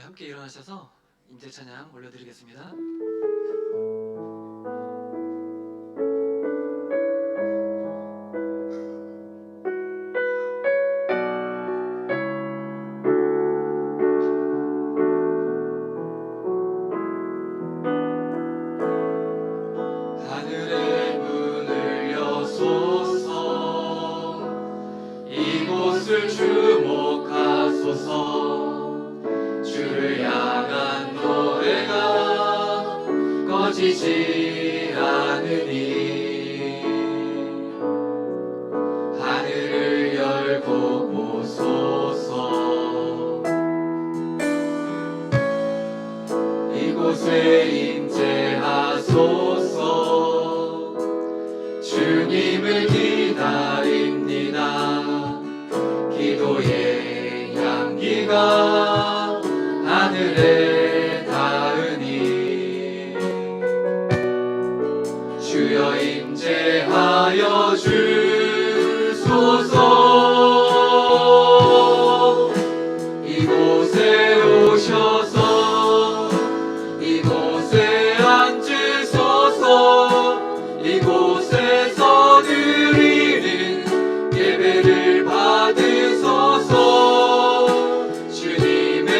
함께 일어나셔서 임재 찬양 올려드리겠습니다. 하늘의 문을 여소서, 이곳을 주목하소서. 주를 향한 노래가 꺼지지 않으니 하늘을 열고 보소서. 이곳에 임재하소서. 주님을 기다립니다. 기도의 향기가 하늘에 닿으니 주여 임재하여 주소서. 이곳에 오셔서 이곳에 앉으소서. 이곳에서 드리는 예배를 받으소서. 주님의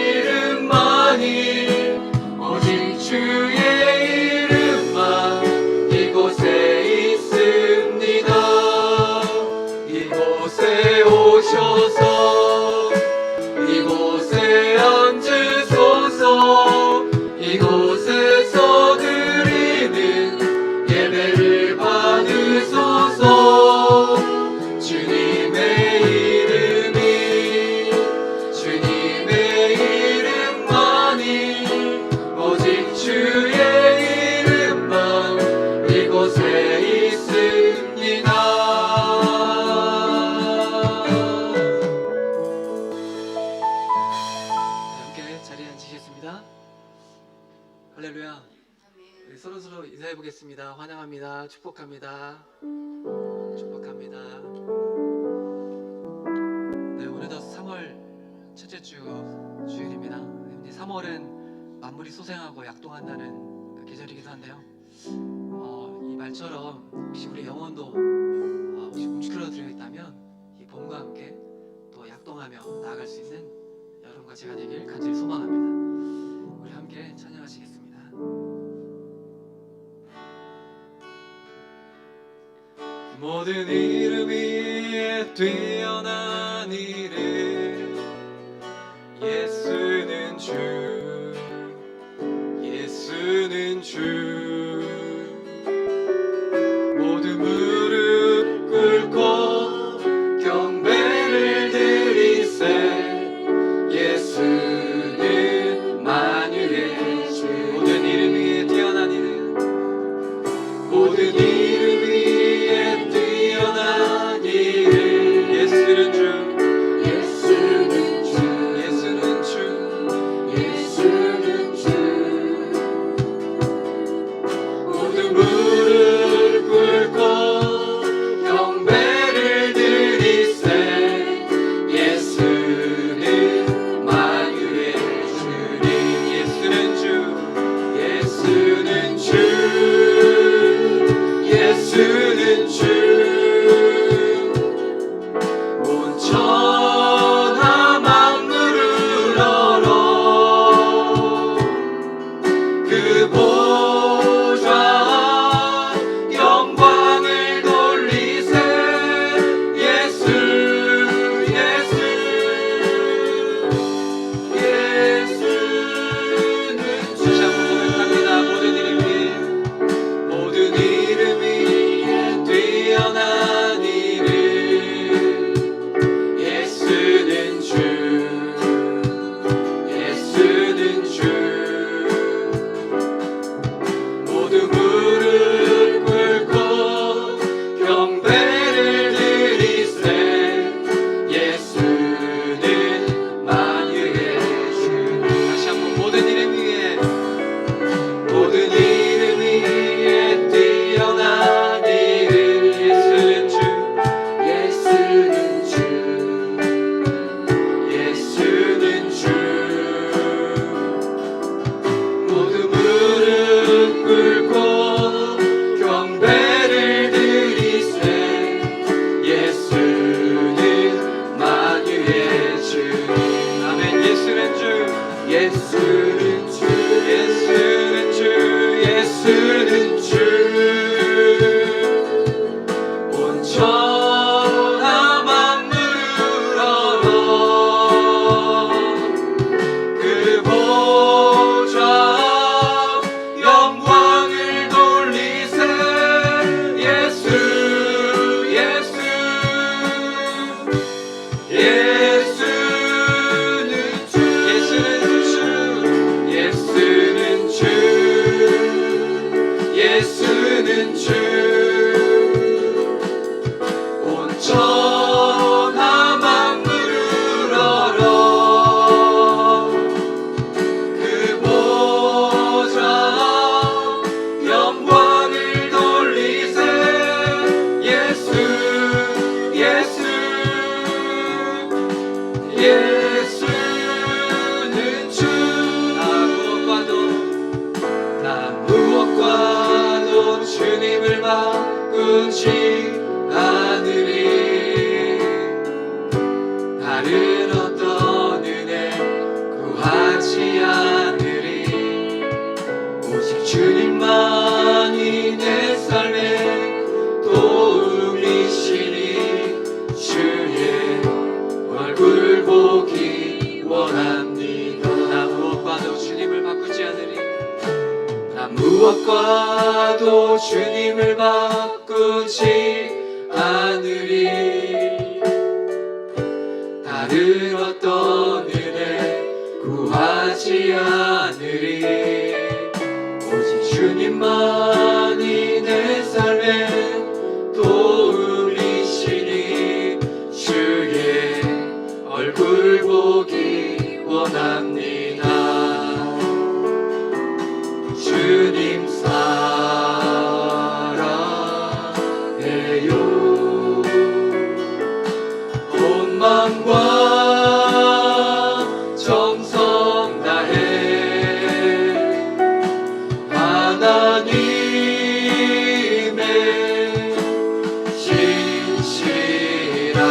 이름만이, 오직 주의 이름만 이곳에 있습니다. 이곳에 오셔서 이곳에 앉으소서. 이곳에서 드리는 예배를 받으소서. 주님의 이름만이, 오직 주의 이름만 이곳에 있습니다. 함께 자리에 앉으시겠습니다. 할렐루야. 우리 서로서로 인사해 보겠습니다. 환영합니다. 축복합니다. 축복합니다. 네, 오늘도 3월 첫째 주 주일입니다. 3월은 만물이 소생하고 약동한다는 그 계절이기도 한데요. 이 말처럼 혹시 우리 영혼도 혹시 움츠러들어 있다면 이 봄과 함께 또 약동하며 나아갈 수 있는 여러분과 제가 되길 간절히 소망합니다. 우리 함께 찬양하시겠습니다. 모든 이름 위에 뛰어난 이름, 예수는 주, 예수는 주. 모두 무릎 꿇고 경배를 드리세. 예수는 만유의 주. 모든 이름 위에 뛰어난 이름, 모든 이름 위에 뛰어난 이름, 예수는 주, 예수는 주, 예수는 주, 예수는 주. 예수는 주 온전한 만물을 얻어 그 보좌 영광을 돌리세 예수 예수 예수는 주 예수는 주 온전한 만물을 얻어 그 보좌 영광을 돌리세 예수 예수 예수는 주 나 무엇과도 주님을 바꾸지 않으리 다른 어떤 은혜 구하지 않으리 오직 주님만이 내 삶의 도움이시니 주의 얼굴 보기 원합니다 나 무엇과도 주님을 바꾸지 않으리 나 무엇과도 주님을 바꾸지 않으리 다른 어떤 은혜 구하지 않으리 오직 주님만이 내 삶의 도움이시니 주의 얼굴 보기 원합니다 주님 사랑해요 온 마음과 정성 다해 하나님의 진실한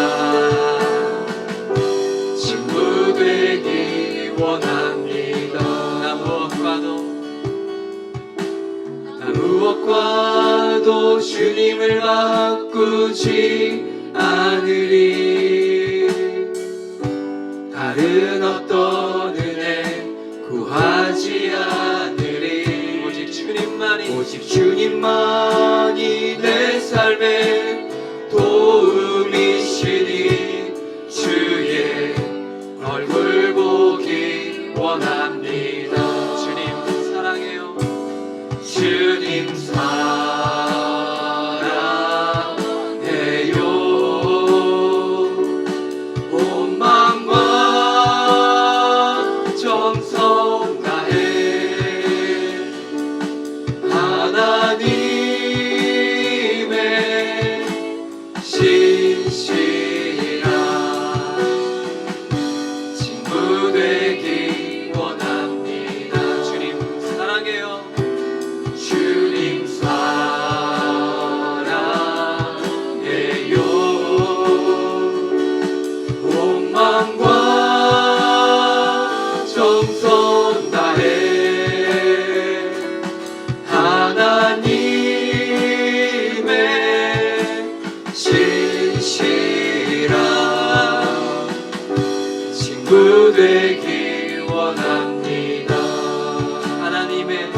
친구 되기 원합니다 나 무엇과도 주님을 바꾸지 않으리 다른 어떤 은혜 구하지 않으리 오직 주님만이 내 삶의 도움이시니 주의 얼굴 보기 원합니다 주님 사랑해요 주님 사랑해요 온 마음과 정성 다해 하나님의 신실한 친구 되기 원합니다 주님 사랑해요 주님 사랑해요 온 마음과 정성 다해 하나님의 신실한 친구 되기 원합니다 하나님의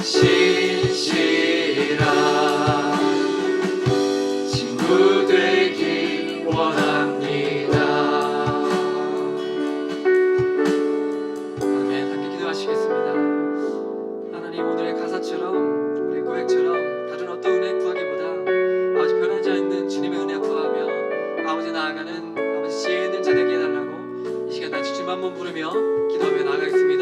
신실한 친구 되기 원합니다 아멘 함께 기도하시겠습니다 하나님 오늘의 가사처럼 우리 고백처럼 다른 어떤 은혜 구하기보다 아버지 변하지 않는 주님의 은혜 구하며 아버지 나아가는 아버지 지혜 있는 자 되게 해달라고 이 시간 나 주님 한번 부르며 기도하며 나아가겠습니다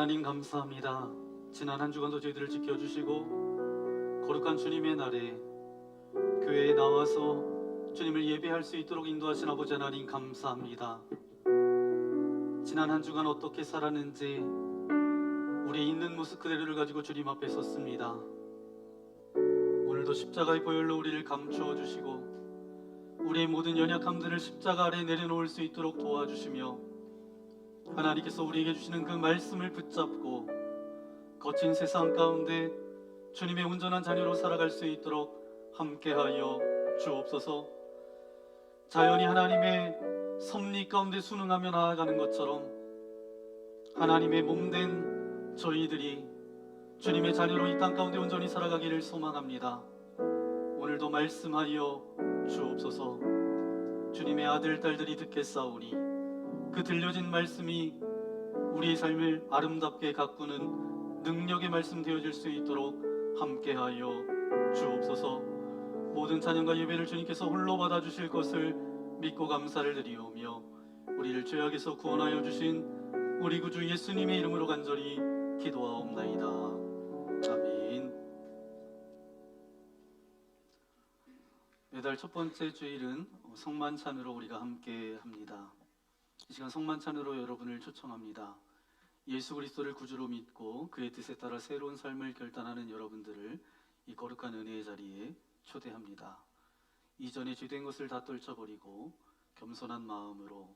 하나님 감사합니다. 지난 한 주간도 저희들을 지켜주시고 거룩한 주님의 날에 교회에 나와서 주님을 예배할 수 있도록 인도하신 아버지 하나님 감사합니다. 지난 한 주간 어떻게 살았는지 우리 있는 모습 그대로를 가지고 주님 앞에 섰습니다. 오늘도 십자가의 보혈로 우리를 감추어 주시고 우리의 모든 연약함들을 십자가 아래 내려놓을 수 있도록 도와주시며 하나님께서 우리에게 주시는 그 말씀을 붙잡고 거친 세상 가운데 주님의 온전한 자녀로 살아갈 수 있도록 함께하여 주옵소서. 자연히 하나님의 섭리 가운데 순응하며 나아가는 것처럼 하나님의 몸된 저희들이 주님의 자녀로 이 땅 가운데 온전히 살아가기를 소망합니다. 오늘도 말씀하여 주옵소서. 주님의 아들 딸들이 듣겠사오니 그 들려진 말씀이 우리의 삶을 아름답게 가꾸는 능력의 말씀 되어질 수 있도록 함께하여 주옵소서. 모든 찬양과 예배를 주님께서 홀로 받아주실 것을 믿고 감사를 드리오며 우리를 죄악에서 구원하여 주신 우리 구주 예수님의 이름으로 간절히 기도하옵나이다. 아멘. 매달 첫 번째 주일은 성만찬으로 우리가 함께 합니다. 이 시간 성만찬으로 여러분을 초청합니다. 예수 그리스도를 구주로 믿고 그의 뜻에 따라 새로운 삶을 결단하는 여러분들을 이 거룩한 은혜의 자리에 초대합니다. 이전에 죄된 것을 다 떨쳐버리고 겸손한 마음으로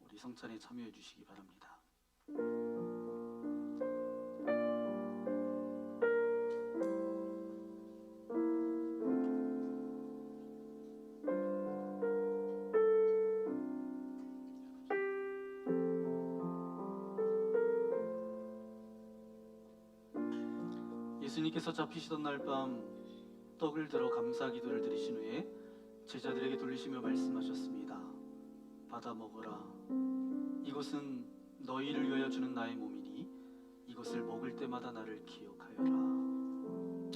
우리 성찬에 참여해 주시기 바랍니다. 예수님께서 잡히시던 날 밤 떡을 들어 감사 기도를 드리신 후에 제자들에게 돌리시며 말씀하셨습니다. 받아 먹어라. 이것은 너희를 위하여 주는 나의 몸이니 이것을 먹을 때마다 나를 기억하여라.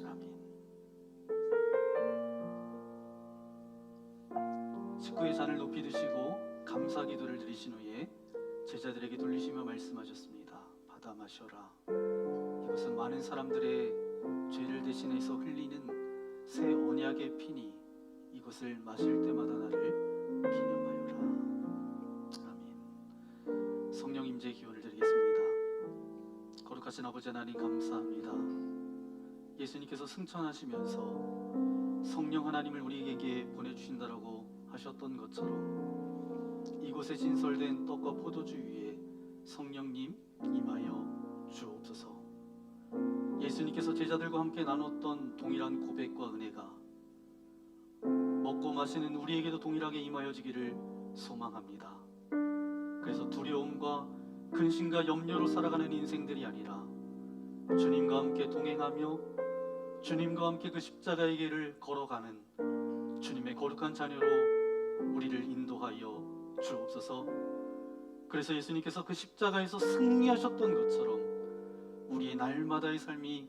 아멘. 식구의 잔을 높이 드시고 감사 기도를 드리신 후에 제자들에게 돌리시며 말씀하셨습니다. 받아 마셔라. 이것은 많은 사람들의 죄를 대신해서 흘리는 새 언약의 피니 이것을 마실 때마다 나를 기념하여라. 아멘. 성령 임재의 기원을 드리겠습니다. 거룩하신 아버지 하나님 감사합니다. 예수님께서 승천하시면서 성령 하나님을 우리에게 보내주신다라고 하셨던 것처럼 이곳에 진설된 떡과 포도주 위에 성령님 임하여 주옵소서. 예수님께서 제자들과 함께 나눴던 동일한 고백과 은혜가 먹고 마시는 우리에게도 동일하게 임하여지기를 소망합니다. 그래서 두려움과 근심과 염려로 살아가는 인생들이 아니라 주님과 함께 동행하며 주님과 함께 그 십자가의 길을 걸어가는 주님의 거룩한 자녀로 우리를 인도하여 주옵소서. 그래서 예수님께서 그 십자가에서 승리하셨던 것처럼 우리의 날마다의 삶이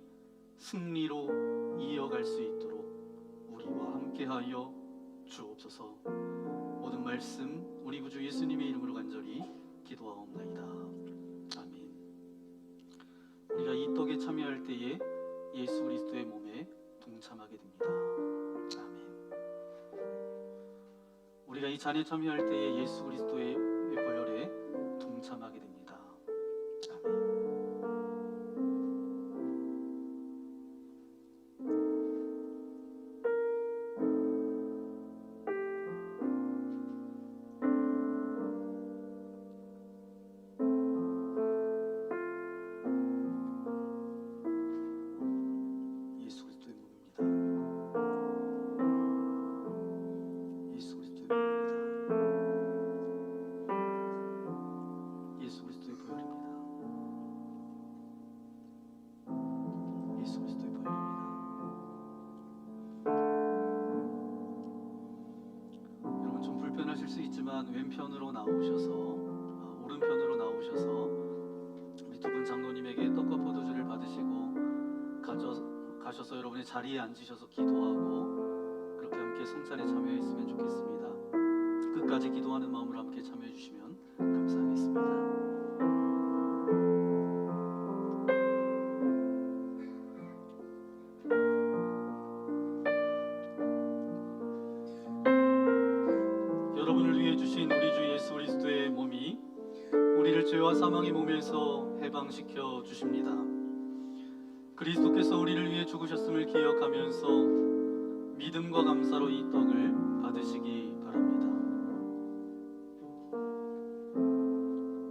승리로 이어갈 수 있도록 우리와 함께하여 주옵소서. 모든 말씀 우리 구주 예수님의 이름으로 간절히 기도하옵나이다. 아멘. 우리가 이 떡에 참여할 때에 예수 그리스도의 몸에 동참하게 됩니다. 아멘. 우리가 이 잔에 참여할 때에 예수 그리스도의 보혈에 동참하게 됩니다. 아멘. 하실 수 있지만 왼편으로 나오셔서 오른편으로 나오셔서 우리 두 분 장로님에게 떡과 포도주를 받으시고 가셔서 여러분의 자리에 앉으셔서 기도하고 그렇게 함께 성찬에 참여했으면 좋겠습니다. 끝까지 기도하는 마음으로 함께 참여해 주시면 감사하겠습니다. 여러분을 위해 주신 우리 주 예수 그리스도의 몸이 우리를 죄와 사망의 몸에서 해방시켜 주십니다. 그리스도께서 우리를 위해 죽으셨음을 기억하면서 믿음과 감사로 이 떡을 받으시기 바랍니다.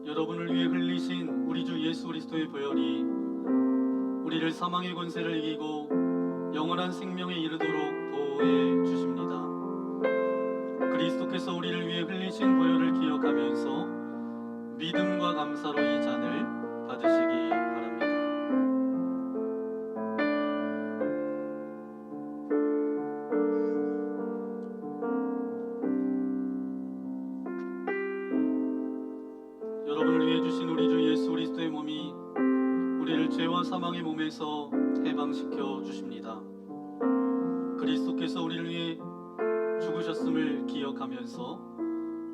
여러분을 위해 흘리신 우리 주 예수 그리스도의 보혈이 우리를 사망의 권세를 이기고 영원한 생명에 이르도록 보호해 주십니다. 그리스도께서 우리를 위해 흘리신 보혈을 기억하면서 믿음과 감사로 이 잔을 받으시기 바랍니다. 여러분을 위해 주신 우리 주 예수 그리스도의 몸이 우리를 죄와 사망의 몸에서 해방시켜 주십니다. 그리스도께서 우리를 위해 죽으셨음을 기억하면서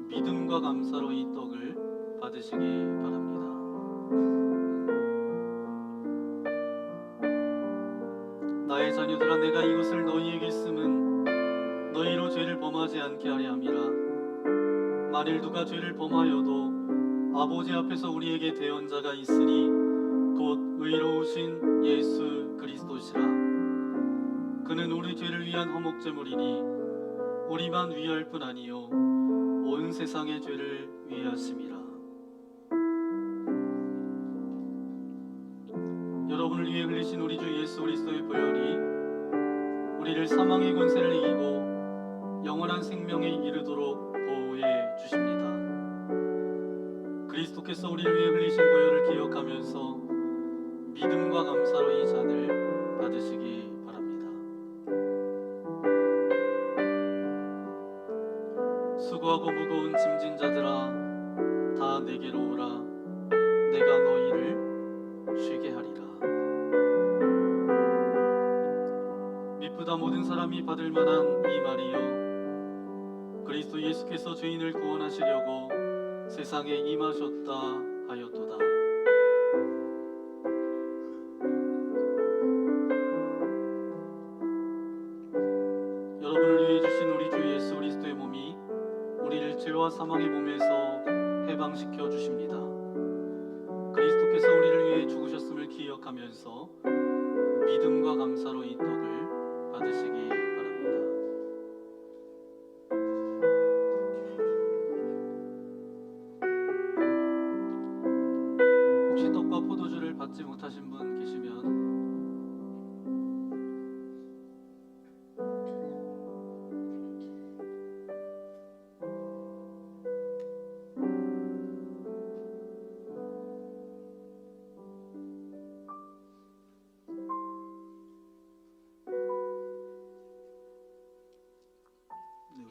믿음과 감사로 이 떡을 받으시기 바랍니다. 나의 자녀들아, 내가 이것을 너희에게 쓰면 너희로 죄를 범하지 않게 하려 함이라. 만일 누가 죄를 범하여도 아버지 앞에서 우리에게 대언자가 있으니 곧 의로우신 예수 그리스도시라. 그는 우리 죄를 위한 허목제물이니 우리만 위할 뿐 아니요 온 세상의 죄를 위하심이라. 여러분을 위해 흘리신 우리 주 예수 그리스도의 보혈이 우리를 사망의 권세를 이기고 영원한 생명에 이르도록 보호해 주십니다. 그리스도께서 우리를 위해 흘리신 보혈을 기억하면서 믿음과 감사로 이 잔을 받으시기 바랍니다. 수고하고 무거운 짐진 자들아, 다 내게로 오라. 내가 너희를 쉬게 하리라. 미쁘다 모든 사람이 받을 만한 이 말이요, 그리스도 예수께서 죄인을 구원하시려고 세상에 임하셨다 하였도다. 여러분을 위해 주신 우리 주 예수 그리스도의 몸이 우리를 죄와 사망의 몸에서 해방시켜 주십니다. 그리스도께서 우리를 위해 죽으셨음을 기억하면서 믿음과 감사로 이 떡을 받으시기 바랍니다. 혹시 떡과 포도주를 받지 못하신 분 계시면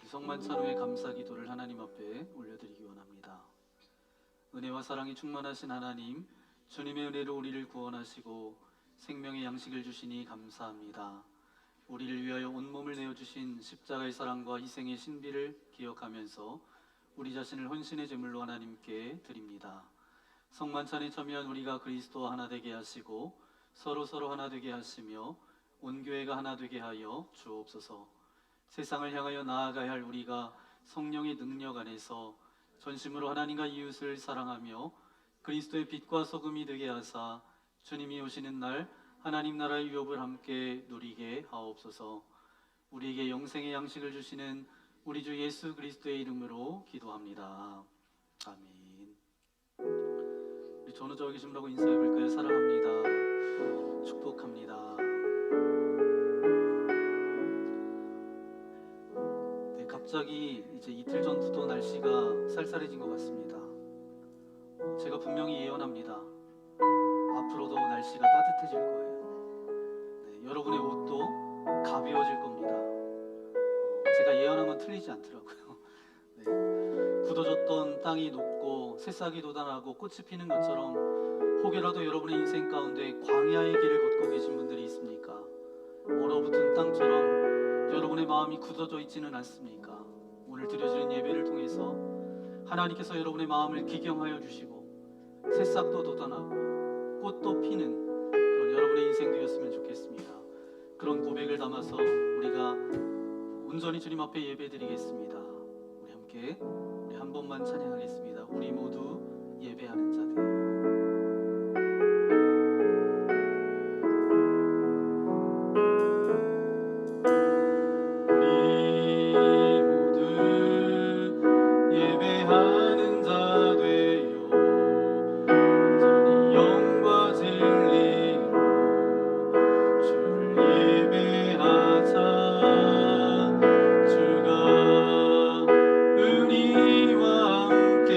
성만찬 후에 감사 기도를 하나님 앞에 올려드리기 원합니다. 은혜와 사랑이 충만하신 하나님, 주님의 은혜로 우리를 구원하시고 생명의 양식을 주시니 감사합니다. 우리를 위하여 온몸을 내어주신 십자가의 사랑과 희생의 신비를 기억하면서 우리 자신을 헌신의 제물로 하나님께 드립니다. 성만찬에 참여한 우리가 그리스도와 하나 되게 하시고 서로 하나 되게 하시며 온 교회가 하나 되게 하여 주옵소서. 세상을 향하여 나아가야 할 우리가 성령의 능력 안에서 전심으로 하나님과 이웃을 사랑하며 그리스도의 빛과 소금이 되게 하사 주님이 오시는 날 하나님 나라의 유업을 함께 누리게 하옵소서. 우리에게 영생의 양식을 주시는 우리 주 예수 그리스도의 이름으로 기도합니다. 아멘. 우리 전우저와 계심라고 인사해 볼까요? 사랑합니다. 축복합니다. 갑자기 이제 이틀 전부터 날씨가 쌀쌀해진 것 같습니다. 제가 분명히 예언합니다. 앞으로도 날씨가 따뜻해질 거예요. 네, 여러분의 옷도 가벼워질 겁니다. 제가 예언한 건 틀리지 않더라고요. 네, 굳어졌던 땅이 녹고 새싹이 돋아나고 꽃이 피는 것처럼 혹여라도 여러분의 인생 가운데 광야의 길을 걷고 계신 분들이 있습니까? 얼어붙은 땅처럼 여러분의 마음이 굳어져 있지는 않습니까? 오늘 드려지는 예배를 통해서 하나님께서 여러분의 마음을 기경하여 주시고 새싹도 돋아나고 꽃도 피는 그런 여러분의 인생 되었으면 좋겠습니다. 그런 고백을 담아서 우리가 온전히 주님 앞에 예배드리겠습니다. 우리 함께 함께 우리 한 번만 찬양하겠습니다. 우리 모두 예배하는 자들. 우리 모두 예배하는 자 되요 온전히 영과 진리로 주를 예배하자. 주가 우리와 함께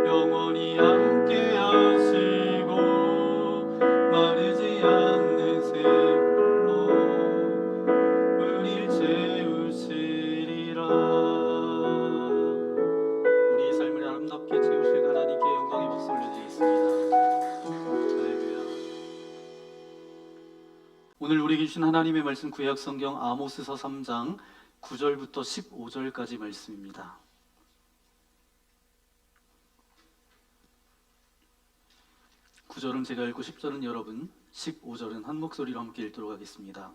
영원히 함께 하시고 마르지 않는 샘물로 우릴 채우시리라. 우리의 삶을 아름답게 채우실 하나님께 영광의 박수 올려드리겠습니다. 할렐루야. 오늘 우리에게 주신 하나님의 말씀 구약 성경 아모스서 3장 9절부터 15절까지 말씀입니다. (9절은) 제가 읽고 (10절은) 여러분, (15절은) 한 목소리로 함께 읽도록 하겠습니다.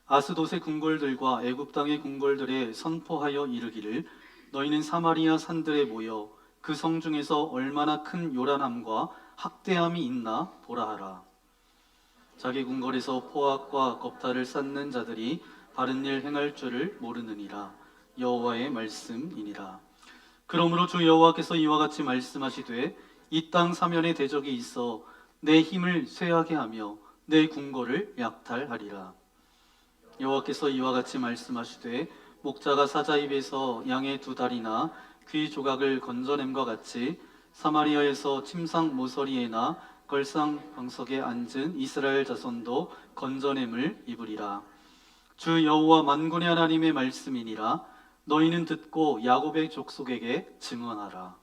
아스돗의 궁궐들과 애굽 땅의 궁궐들에 선포하여 이르기를 너희는 사마리아 산들에 모여 그 성 중에서 얼마나 큰 요란함과 학대함이 있나 보라 하라. 자기 궁궐에서 포악과 겁탈을 쌓는 자들이 바른 일 행할 줄을 모르느니라. 여호와의 말씀이니라. 그러므로 주 여호와께서 이와 같이 말씀하시되 이 땅 사면에 대적이 있어 내 힘을 쇠하게 하며 내 궁궐을 약탈하리라. 여호와께서 이와 같이 말씀하시되 목자가 사자 입에서 양의 두 다리나 귀 조각을 건져냄과 같이 사마리아에서 침상 모서리에나 걸상 방석에 앉은 이스라엘 자손도 건져냄을 입으리라. 주 여호와 만군의 하나님의 말씀이니라. 너희는 듣고 야곱의 족속에게 증언하라.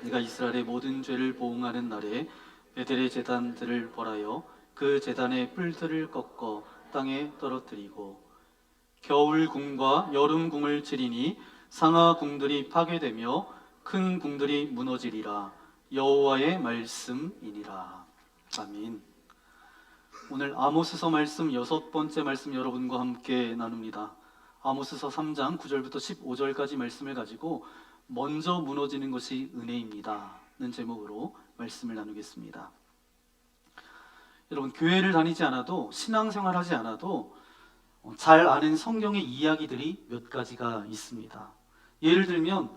네가 이스라엘의 모든 죄를 보응하는 날에 베델의 제단들을 벌하여 그 제단의 뿔들을 꺾어 땅에 떨어뜨리고 겨울 궁과 여름 궁을 치리니 상하 궁들이 파괴되며 큰 궁들이 무너지리라. 여호와의 말씀이니라. 아멘. 오늘 아모스서 말씀 6번째 말씀 여러분과 함께 나눕니다. 아모스서 3장 9절부터 15절까지 말씀을 가지고 먼저 무너지는 것이 은혜입니다 는 제목으로 말씀을 나누겠습니다. 여러분, 교회를 다니지 않아도, 신앙생활 하지 않아도 잘 아는 성경의 이야기들이 몇 가지가 있습니다. 예를 들면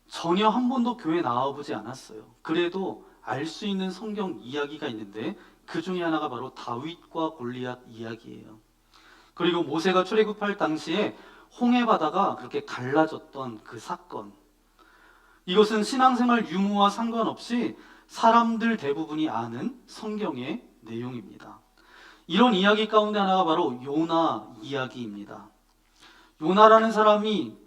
전혀 한 번도 교회 나와보지 않았어요. 그래도 알 수 있는 성경 이야기가 있는데 그 중에 하나가 바로 다윗과 골리앗 이야기예요. 그리고 모세가 출애굽할 당시에 홍해 바다가 그렇게 갈라졌던 그 사건, 이것은 신앙생활 유무와 상관없이 사람들 대부분이 아는 성경의 내용입니다. 이런 이야기 가운데 하나가 바로 요나 이야기입니다. 요나라는 사람이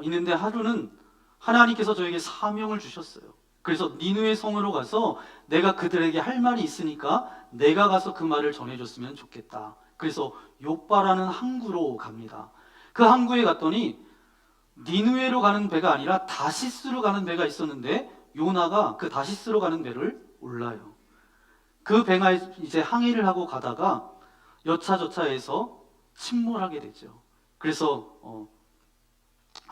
있는데 하루는 하나님께서 저에게 사명을 주셨어요. 그래서 니느웨 성으로 가서 내가 그들에게 할 말이 있으니까 내가 가서 그 말을 전해줬으면 좋겠다. 그래서 요빠라는 항구로 갑니다. 그 항구에 갔더니 니느웨로 가는 배가 아니라 다시스로 가는 배가 있었는데 요나가 그 다시스로 가는 배를 올라요. 그 배가 이제 항해를 하고 가다가 여차저차해서 침몰하게 되죠. 그래서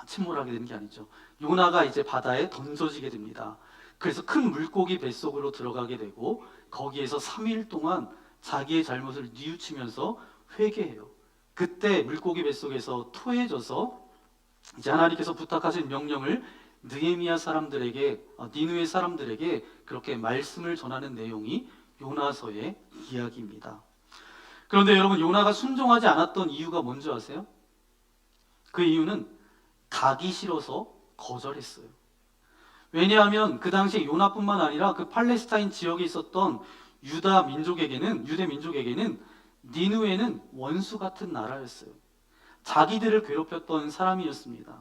침몰하게 되는 게 아니죠. 요나가 이제 바다에 던져지게 됩니다. 그래서 큰 물고기 뱃속으로 들어가게 되고 거기에서 3일 동안 자기의 잘못을 뉘우치면서 회개해요. 그때 물고기 뱃속에서 토해져서 이제 하나님께서 부탁하신 명령을 느헤미야 사람들에게, 니느웨 사람들에게 그렇게 말씀을 전하는 내용이 요나서의 이야기입니다. 그런데 여러분, 요나가 순종하지 않았던 이유가 뭔지 아세요? 그 이유는 가기 싫어서 거절했어요. 왜냐하면 그 당시 요나뿐만 아니라 그 팔레스타인 지역에 있었던 유대 민족에게는 니느웨는 원수 같은 나라였어요. 자기들을 괴롭혔던 사람이었습니다.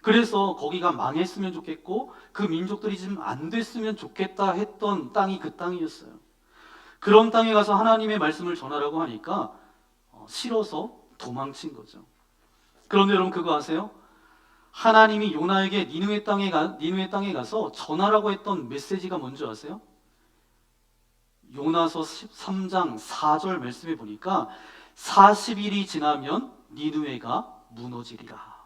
그래서 거기가 망했으면 좋겠고 그 민족들이 좀 안 됐으면 좋겠다 했던 땅이 그 땅이었어요. 그런 땅에 가서 하나님의 말씀을 전하라고 하니까 싫어서 도망친 거죠. 그런데 여러분, 그거 아세요? 하나님이 요나에게 니느웨 땅에 가서 전하라고 했던 메시지가 뭔지 아세요? 요나서 13장 4절 말씀에 보니까 40일이 지나면 니느웨가 무너지리라.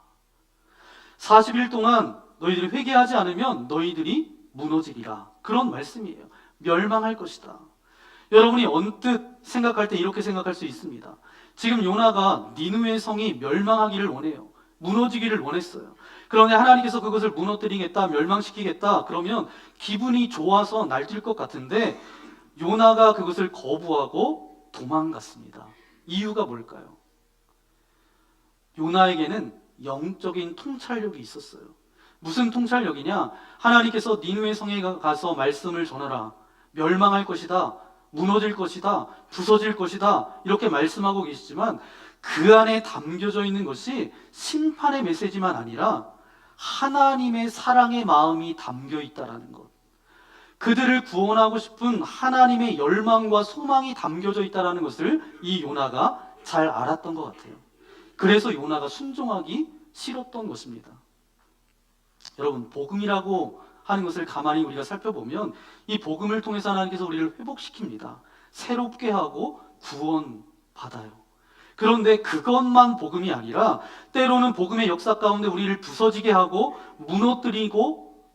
40일 동안 너희들이 회개하지 않으면 너희들이 무너지리라. 그런 말씀이에요. 멸망할 것이다. 여러분이 언뜻 생각할 때 이렇게 생각할 수 있습니다. 지금 요나가 니느웨 성이 멸망하기를 원해요. 무너지기를 원했어요. 그런데 하나님께서 그것을 무너뜨리겠다, 멸망시키겠다, 그러면 기분이 좋아서 날뛸 것 같은데 요나가 그것을 거부하고 도망갔습니다. 이유가 뭘까요? 요나에게는 영적인 통찰력이 있었어요. 무슨 통찰력이냐? 하나님께서 니느웨 성에 가서 말씀을 전하라. 멸망할 것이다. 무너질 것이다. 부서질 것이다. 이렇게 말씀하고 계시지만 그 안에 담겨져 있는 것이 심판의 메시지만 아니라 하나님의 사랑의 마음이 담겨 있다라는 것. 그들을 구원하고 싶은 하나님의 열망과 소망이 담겨져 있다라는 것을 이 요나가 잘 알았던 것 같아요. 그래서 요나가 순종하기 싫었던 것입니다. 여러분, 복음이라고 하는 것을 가만히 우리가 살펴보면 이 복음을 통해서 하나님께서 우리를 회복시킵니다. 새롭게 하고 구원받아요. 그런데 그것만 복음이 아니라 때로는 복음의 역사 가운데 우리를 부서지게 하고 무너뜨리고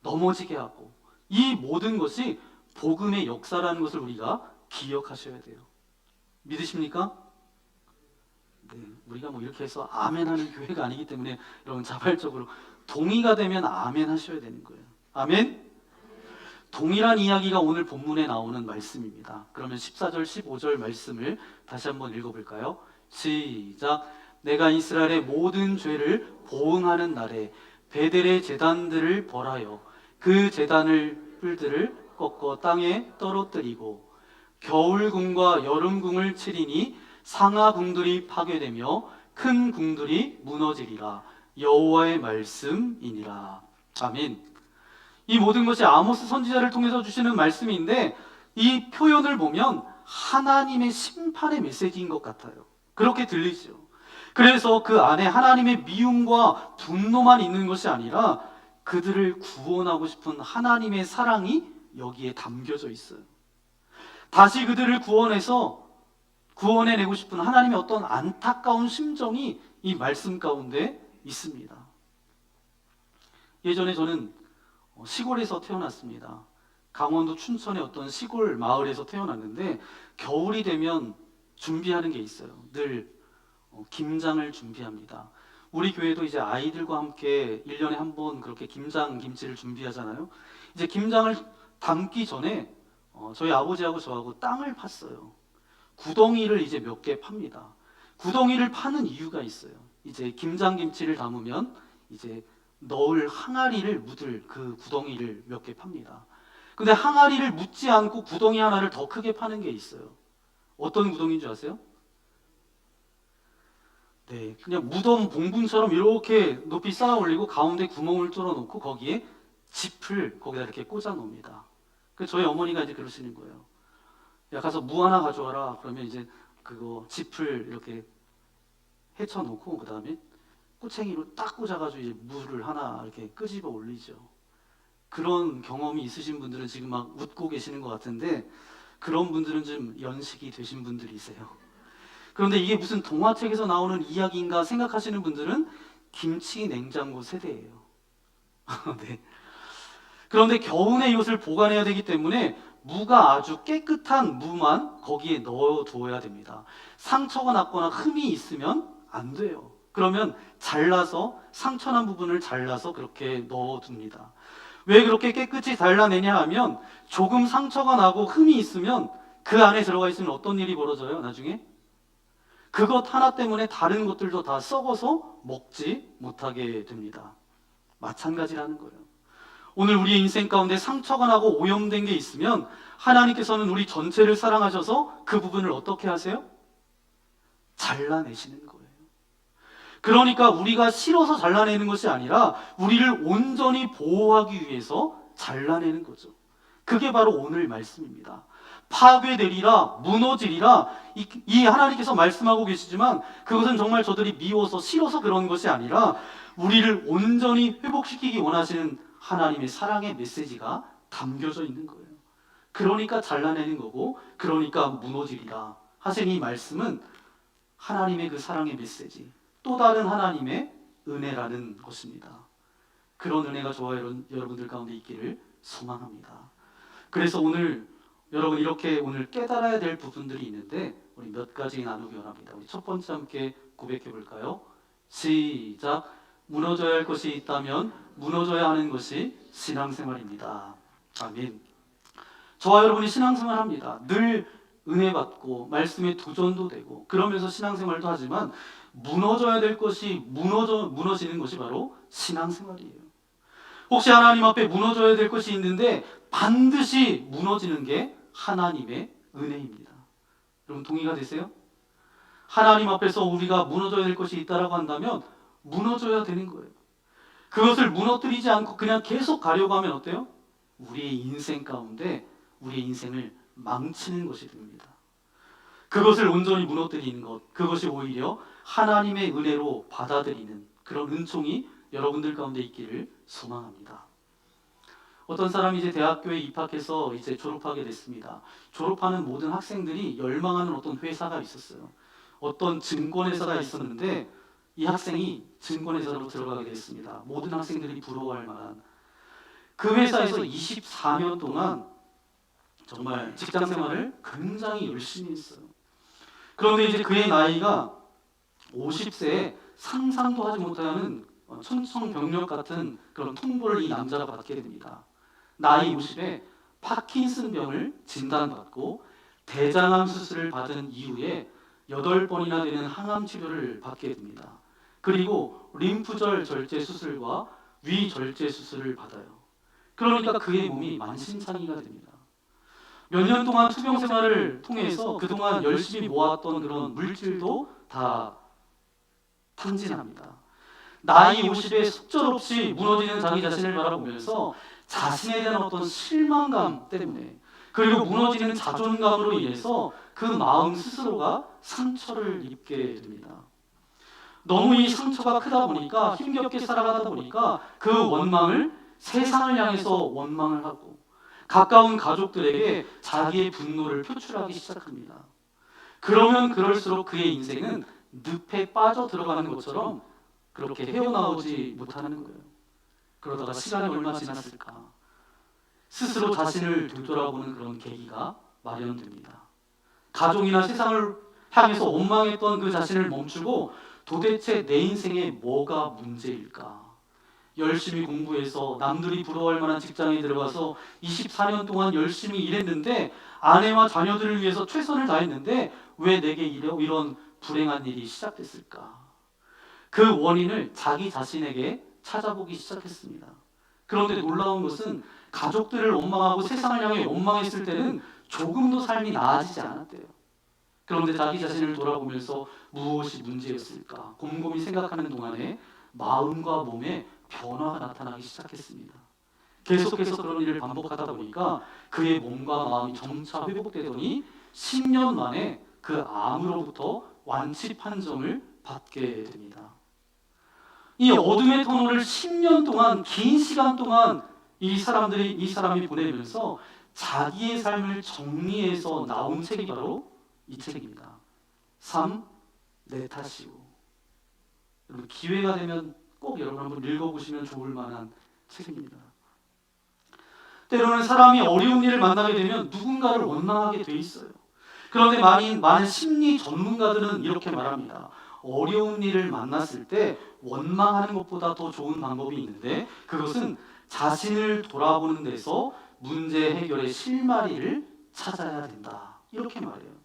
넘어지게 하고 이 모든 것이 복음의 역사라는 것을 우리가 기억하셔야 돼요. 믿으십니까? 네, 우리가 뭐 이렇게 해서 아멘 하는 교회가 아니기 때문에 여러분 자발적으로 동의가 되면 아멘 하셔야 되는 거예요. 아멘? 동일한 이야기가 오늘 본문에 나오는 말씀입니다. 그러면 14절, 15절 말씀을 다시 한번 읽어볼까요? 시작. 내가 이스라엘의 모든 죄를 보응하는 날에 베델의 제단들을 벌하여 그 제단을 뿔들을 꺾어 땅에 떨어뜨리고 겨울궁과 여름궁을 치리니 상하궁들이 파괴되며 큰 궁들이 무너지리라. 여호와의 말씀이니라. 아멘. 이 모든 것이 아모스 선지자를 통해서 주시는 말씀인데 이 표현을 보면 하나님의 심판의 메시지인 것 같아요. 그렇게 들리죠. 그래서 그 안에 하나님의 미움과 분노만 있는 것이 아니라 그들을 구원하고 싶은 하나님의 사랑이 여기에 담겨져 있어요. 다시 그들을 구원해내고 싶은 하나님의 어떤 안타까운 심정이 이 말씀 가운데 있습니다. 예전에 저는 시골에서 태어났습니다. 강원도 춘천의 어떤 시골 마을에서 태어났는데 겨울이 되면 준비하는 게 있어요. 늘 김장을 준비합니다. 우리 교회도 이제 아이들과 함께 1년에 한 번 그렇게 김치를 준비하잖아요. 이제 김장을 담기 전에 저희 아버지하고 저하고 땅을 팠어요. 구덩이를 이제 몇 개 팝니다. 구덩이를 파는 이유가 있어요. 이제 김치를 담으면 이제 넣을 항아리를 묻을 그 구덩이를 몇 개 팝니다. 근데 항아리를 묻지 않고 구덩이 하나를 더 크게 파는 게 있어요. 어떤 구덩이인 줄 아세요? 네, 그냥 무덤 봉분처럼 이렇게 높이 쌓아 올리고 가운데 구멍을 뚫어 놓고 거기에 짚을 거기다 이렇게 꽂아 놓습니다. 그 저희 어머니가 이제 그러시는 거예요. 야, 가서 무 하나 가져와라. 그러면 이제 그거 짚을 이렇게 헤쳐 놓고 그 다음에 꼬챙이로 딱 꽂아가지고 이제 물을 하나 이렇게 끄집어 올리죠. 그런 경험이 있으신 분들은 지금 막 웃고 계시는 것 같은데 그런 분들은 좀 연식이 되신 분들이세요. 그런데 이게 무슨 동화책에서 나오는 이야기인가 생각하시는 분들은 김치 냉장고 세대예요. 네. 그런데 겨우내 이것을 보관해야 되기 때문에 무가 아주 깨끗한 무만 거기에 넣어두어야 됩니다. 상처가 났거나 흠이 있으면 안 돼요. 그러면 잘라서 상처난 부분을 잘라서 그렇게 넣어둡니다. 왜 그렇게 깨끗이 잘라내냐 하면 조금 상처가 나고 흠이 있으면 그 안에 들어가 있으면 어떤 일이 벌어져요? 나중에 그것 하나 때문에 다른 것들도 다 썩어서 먹지 못하게 됩니다. 마찬가지라는 거예요. 오늘 우리의 인생 가운데 상처가 나고 오염된 게 있으면 하나님께서는 우리 전체를 사랑하셔서 그 부분을 어떻게 하세요? 잘라내시는 거예요. 그러니까 우리가 싫어서 잘라내는 것이 아니라 우리를 온전히 보호하기 위해서 잘라내는 거죠. 그게 바로 오늘 말씀입니다. 파괴되리라, 무너지리라, 이 하나님께서 말씀하고 계시지만 그것은 정말 저들이 미워서 싫어서 그런 것이 아니라 우리를 온전히 회복시키기 원하시는 하나님의 사랑의 메시지가 담겨져 있는 거예요. 그러니까 잘라내는 거고 그러니까 무너지리라 하신 이 말씀은 하나님의 그 사랑의 메시지, 또 다른 하나님의 은혜라는 것입니다. 그런 은혜가 저와 여러분들 가운데 있기를 소망합니다. 그래서 오늘 여러분 이렇게 오늘 깨달아야 될 부분들이 있는데 우리 몇 가지 나누기 원합니다. 우리 첫 번째 함께 고백해 볼까요? 시작. 무너져야 할 것이 있다면 무너져야 하는 것이 신앙생활입니다. 아멘. 저와 여러분이 신앙생활 합니다. 늘 은혜 받고 말씀에 도전도 되고 그러면서 신앙생활도 하지만 무너져야 될 것이 무너지는 것이 바로 신앙생활이에요. 혹시 하나님 앞에 무너져야 될 것이 있는데 반드시 무너지는 게 하나님의 은혜입니다. 여러분 동의가 되세요? 하나님 앞에서 우리가 무너져야 될 것이 있다라고 한다면 무너져야 되는 거예요. 그것을 무너뜨리지 않고 그냥 계속 가려고 하면 어때요? 우리의 인생 가운데 우리의 인생을 망치는 것이 됩니다. 그것을 온전히 무너뜨리는 것, 그것이 오히려 하나님의 은혜로 받아들이는 그런 은총이 여러분들 가운데 있기를 소망합니다. 어떤 사람이 이제 대학교에 입학해서 이제 졸업하게 됐습니다. 졸업하는 모든 학생들이 열망하는 어떤 회사가 있었어요. 어떤 증권회사가 있었는데 이 학생이 증권회사로 들어가게 됐습니다. 모든 학생들이 부러워할 만한 그 회사에서 24년 동안 정말 직장 생활을 굉장히 열심히 했어요. 그런데 이제 그의 나이가 50세에 상상도 하지 못하는 천청병력 같은 그런 통보를 이 남자가 받게 됩니다. 나이 50에 파킨슨병을 진단받고 대장암 수술을 받은 이후에 8번이나 되는 항암 치료를 받게 됩니다. 그리고 림프절 절제 수술과 위 절제 수술을 받아요. 그러니까 그의 몸이 만신창이가 됩니다. 몇 년 동안 투병 생활을 통해서 그동안 열심히 모았던 그런 물질도 다 탕진합니다. 나이 50에 속절없이 무너지는 자기 자신을 바라보면서 자신에 대한 어떤 실망감 때문에 그리고 무너지는 자존감으로 인해서 그 마음 스스로가 상처를 입게 됩니다. 너무 이 상처가 크다 보니까 힘겹게 살아가다 보니까 그 원망을 세상을 향해서 원망을 하고 가까운 가족들에게 자기의 분노를 표출하기 시작합니다. 그러면 그럴수록 그의 인생은 늪에 빠져 들어가는 것처럼 그렇게 헤어나오지 못하는 거예요. 그러다가 시간이 얼마 지났을까? 스스로 자신을 되돌아보는 그런 계기가 마련됩니다. 가족이나 세상을 향해서 원망했던 그 자신을 멈추고 도대체 내 인생에 뭐가 문제일까? 열심히 공부해서 남들이 부러워할 만한 직장에 들어가서 24년 동안 열심히 일했는데 아내와 자녀들을 위해서 최선을 다했는데 왜 내게 이런 불행한 일이 시작됐을까? 그 원인을 자기 자신에게 찾아보기 시작했습니다. 그런데 놀라운 것은 가족들을 원망하고 세상을 향해 원망했을 때는 조금도 삶이 나아지지 않았대요. 그런데 자기 자신을 돌아보면서 무엇이 문제였을까 곰곰이 생각하는 동안에 마음과 몸에 변화가 나타나기 시작했습니다. 계속해서 그런 일을 반복하다 보니까 그의 몸과 마음이 점차 회복되더니 10년 만에 그 암으로부터 완치 판정을 받게 됩니다. 이 어둠의 터널을 10년 동안 긴 시간 동안 이 사람이 보내면서 자기의 삶을 정리해서 나온 책이 바로 이 책입니다. 삶 내 탓이오. 여러분 기회가 되면 꼭 여러분 한번 읽어보시면 좋을 만한 책입니다. 때로는 사람이 어려운 일을 만나게 되면 누군가를 원망하게 돼 있어요. 그런데 많은 심리 전문가들은 이렇게 말합니다. 어려운 일을 만났을 때 원망하는 것보다 더 좋은 방법이 있는데 그것은 자신을 돌아보는 데서 문제 해결의 실마리를 찾아야 된다. 이렇게 말해요.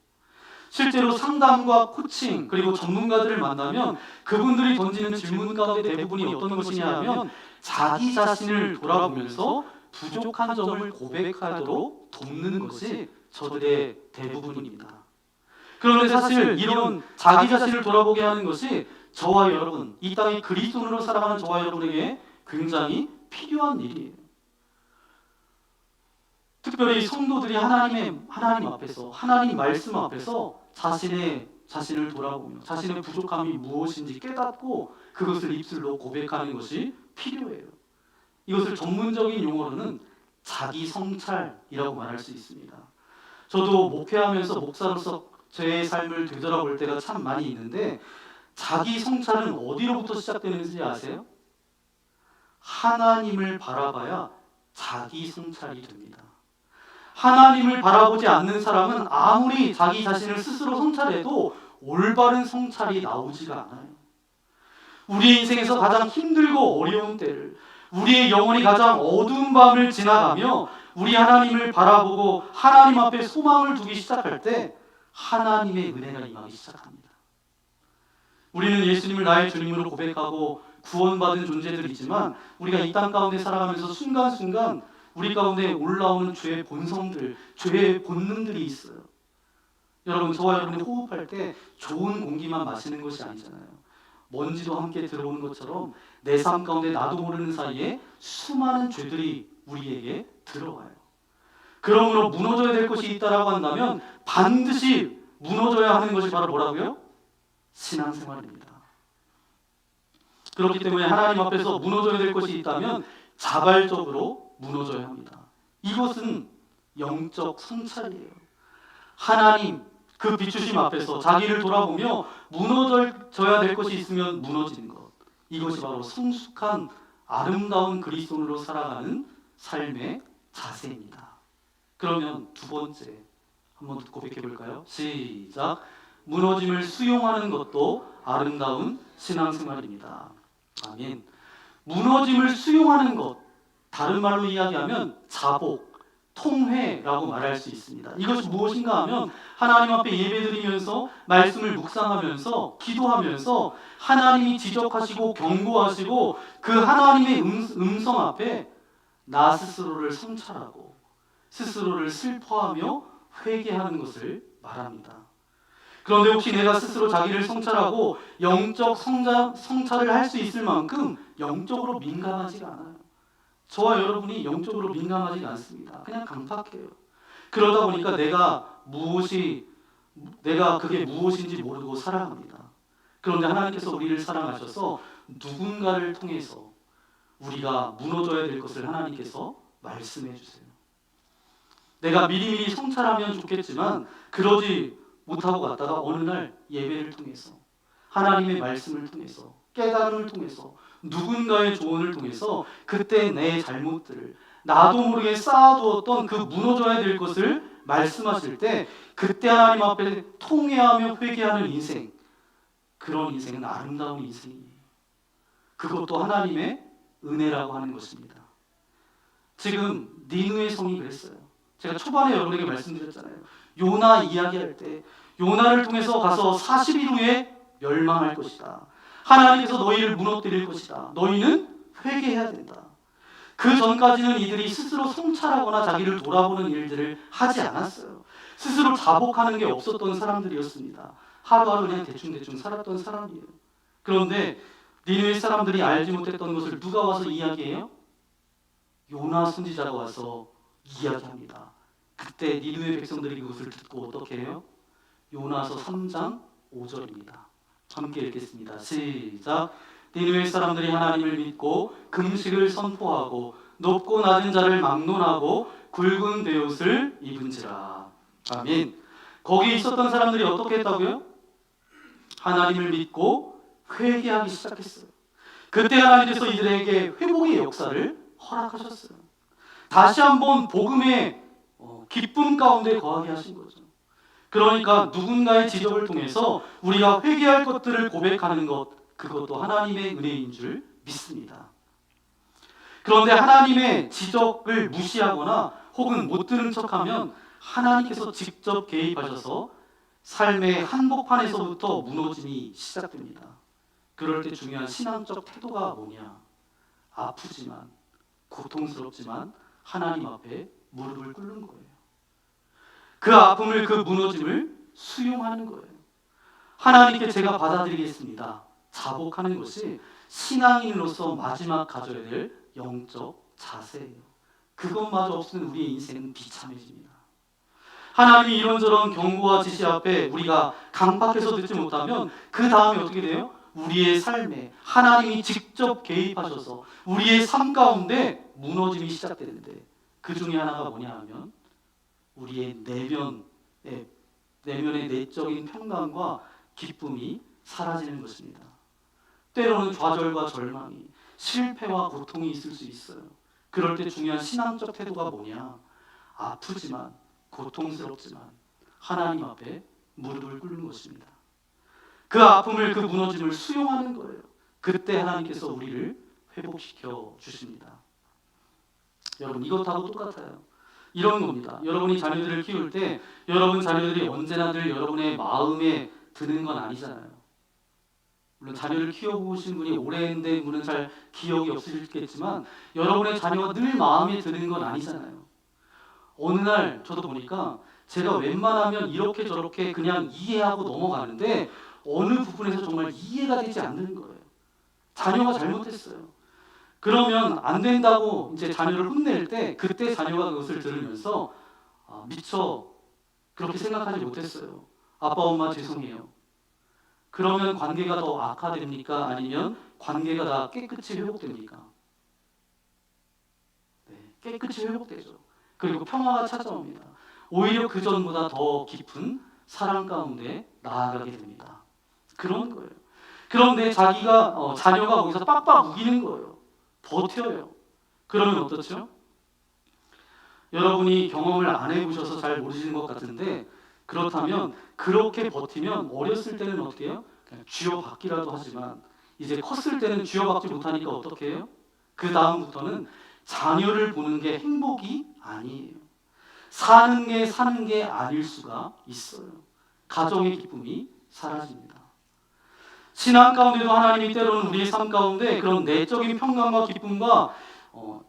실제로 상담과 코칭 그리고 전문가들을 만나면 그분들이 던지는 질문 가운데 대부분이 어떤 것이냐 하면 자기 자신을 돌아보면서 부족한 점을 고백하도록 돕는 것이 저들의 대부분입니다. 그런데 사실 이런 자기 자신을 돌아보게 하는 것이 저와 여러분, 이 땅에 그리스도인으로 살아가는 저와 여러분에게 굉장히 필요한 일이에요. 특별히 성도들이 하나님 앞에서 하나님 말씀 앞에서 자신을 돌아보며 자신의 부족함이 무엇인지 깨닫고 그것을 입술로 고백하는 것이 필요해요. 이것을 전문적인 용어로는 자기 성찰이라고 말할 수 있습니다. 저도 목회하면서 목사로서 제 삶을 되돌아볼 때가 참 많이 있는데 자기 성찰은 어디로부터 시작되는지 아세요? 하나님을 바라봐야 자기 성찰이 됩니다. 하나님을 바라보지 않는 사람은 아무리 자기 자신을 스스로 성찰해도 올바른 성찰이 나오지가 않아요. 우리 인생에서 가장 힘들고 어려운 때를, 우리의 영혼이 가장 어두운 밤을 지나가며 우리 하나님을 바라보고 하나님 앞에 소망을 두기 시작할 때 하나님의 은혜가 임하기 시작합니다. 우리는 예수님을 나의 주님으로 고백하고 구원받은 존재들이지만 우리가 이 땅 가운데 살아가면서 순간순간 우리 가운데 올라오는 죄의 본성들, 죄의 본능들이 있어요. 여러분, 저와 여러분이 호흡할 때 좋은 공기만 마시는 것이 아니잖아요. 먼지도 함께 들어오는 것처럼 내 삶 가운데 나도 모르는 사이에 수많은 죄들이 우리에게 들어와요. 그러므로 무너져야 될 것이 있다라고 한다면 반드시 무너져야 하는 것이 바로 뭐라고요? 신앙생활입니다. 그렇기 때문에 하나님 앞에서 무너져야 될 것이 있다면 자발적으로 무너져야 합니다. 이것은 영적 성찰이에요. 하나님 그 비추심 앞에서 자기를 돌아보며 무너져야 될 것이 있으면 무너지는 것, 이것이 바로 성숙한 아름다운 그리스도인으로 살아가는 삶의 자세입니다. 그러면 두 번째 한번 고백해 볼까요? 시작. 무너짐을 수용하는 것도 아름다운 신앙생활입니다. 아멘. 무너짐을 수용하는 것, 다른 말로 이야기하면 자복, 통회라고 말할 수 있습니다. 이것이 무엇인가 하면 하나님 앞에 예배드리면서 말씀을 묵상하면서 기도하면서 하나님이 지적하시고 경고하시고 그 하나님의 음성 앞에 나 스스로를 성찰하고 스스로를 슬퍼하며 회개하는 것을 말합니다. 그런데 혹시 내가 스스로 자기를 성찰하고 영적 성찰을 할 수 있을 만큼 영적으로 민감하지가 않아요. 저와 여러분이 영적으로 민감하지 않습니다. 그냥 강팍해요. 그러다 보니까 내가 그게 무엇인지 모르고 살아갑니다. 그런데 하나님께서 우리를 사랑하셔서 누군가를 통해서 우리가 무너져야 될 것을 하나님께서 말씀해 주세요. 내가 미리미리 성찰하면 좋겠지만 그러지 못하고 갔다가 어느 날 예배를 통해서 하나님의 말씀을 통해서 깨달음을 통해서 누군가의 조언을 통해서 그때 내 잘못들을 나도 모르게 쌓아두었던 그 무너져야 될 것을 말씀하실 때 그때 하나님 앞에 통회하며 회개하는 인생, 그런 인생은 아름다운 인생이에요. 그것도 하나님의 은혜라고 하는 것입니다. 지금 니느웨 성이 그랬어요. 제가 초반에 여러분에게 말씀드렸잖아요. 요나 이야기할 때 요나를 통해서 가서 40일 후에 멸망할 것이다. 하나님께서 너희를 무너뜨릴 것이다. 너희는 회개해야 된다. 그 전까지는 이들이 스스로 성찰하거나 자기를 돌아보는 일들을 하지 않았어요. 스스로 자복하는 게 없었던 사람들이었습니다. 하루하루 그냥 대충대충 살았던 사람이에요. 그런데 니느웨 사람들이 알지 못했던 것을 누가 와서 이야기해요? 요나 선지자가 와서 이야기합니다. 그때 니느웨 백성들이 그것을 듣고 어떻게 해요? 요나서 3장 5절입니다. 함께 읽겠습니다. 시작. 니느웨 사람들이 하나님을 믿고 금식을 선포하고 높고 낮은 자를 막론하고 굵은 베옷을 입은지라. 아멘. 거기 있었던 사람들이 어떻게 했다고요? 하나님을 믿고 회개하기 시작했어요. 그때 하나님께서 이들에게 회복의 역사를 허락하셨어요. 다시 한번 복음의 기쁨 가운데 거하게 하신 거죠. 그러니까 누군가의 지적을 통해서 우리가 회개할 것들을 고백하는 것, 그것도 하나님의 은혜인 줄 믿습니다. 그런데 하나님의 지적을 무시하거나 혹은 못 들은 척하면 하나님께서 직접 개입하셔서 삶의 한복판에서부터 무너짐이 시작됩니다. 그럴 때 중요한 신앙적 태도가 뭐냐? 아프지만 고통스럽지만 하나님 앞에 무릎을 꿇는 거예요. 그 아픔을, 그 무너짐을 수용하는 거예요. 하나님께 제가 받아들이겠습니다. 자복하는 것이 신앙인으로서 마지막 가져야 될 영적 자세예요. 그것마저 없으면 우리의 인생은 비참해집니다. 하나님이 이런저런 경고와 지시 앞에 우리가 강박해서 듣지 못하면 그 다음에 어떻게 돼요? 우리의 삶에 하나님이 직접 개입하셔서 우리의 삶 가운데 무너짐이 시작되는데 그 중에 하나가 뭐냐 하면 우리의 내면의 내적인 평강과 기쁨이 사라지는 것입니다. 때로는 좌절과 절망이, 실패와 고통이 있을 수 있어요. 그럴 때 중요한 신앙적 태도가 뭐냐? 아프지만, 고통스럽지만 하나님 앞에 무릎을 꿇는 것입니다. 그 아픔을, 그 무너짐을 수용하는 거예요. 그때 하나님께서 우리를 회복시켜 주십니다. 여러분, 이것하고 똑같아요. 이런 겁니다. 여러분이 자녀들을 키울 때 여러분 자녀들이 언제나 늘 여러분의 마음에 드는 건 아니잖아요. 물론 자녀를 키워보신 분이 오래된 분은 잘 기억이 없으시겠지만 여러분의 자녀가 늘 마음에 드는 건 아니잖아요. 어느 날 저도 보니까 제가 웬만하면 이렇게 저렇게 그냥 이해하고 넘어가는데 어느 부분에서 정말 이해가 되지 않는 거예요. 자녀가 잘못했어요. 그러면 안 된다고 이제 자녀를 혼낼 때 그때 자녀가 그것을 들으면서 미처 그렇게 생각하지 못했어요. 아빠 엄마 죄송해요. 그러면 관계가 더 악화됩니까? 아니면 관계가 다 깨끗이 회복됩니까? 네, 깨끗이 회복되죠. 그리고 평화가 찾아옵니다. 오히려 그 전보다 더 깊은 사랑 가운데 나아가게 됩니다. 그런 거예요. 그런데 자기가 자녀가 거기서 빡빡 우기는 거예요. 버텨요. 그러면 어떻죠? 여러분이 경험을 안 해보셔서 잘 모르시는 것 같은데 그렇다면 그렇게 버티면 어렸을 때는 어떻게 해요? 그냥 쥐어박기라도 하지만 이제 컸을 때는 쥐어박지 못하니까 어떻게 해요? 그 다음부터는 자녀를 보는 게 행복이 아니에요. 사는 게 아닐 수가 있어요. 가정의 기쁨이 사라집니다. 신앙 가운데도 하나님이 때로는 우리의 삶 가운데 그런 내적인 평강과 기쁨과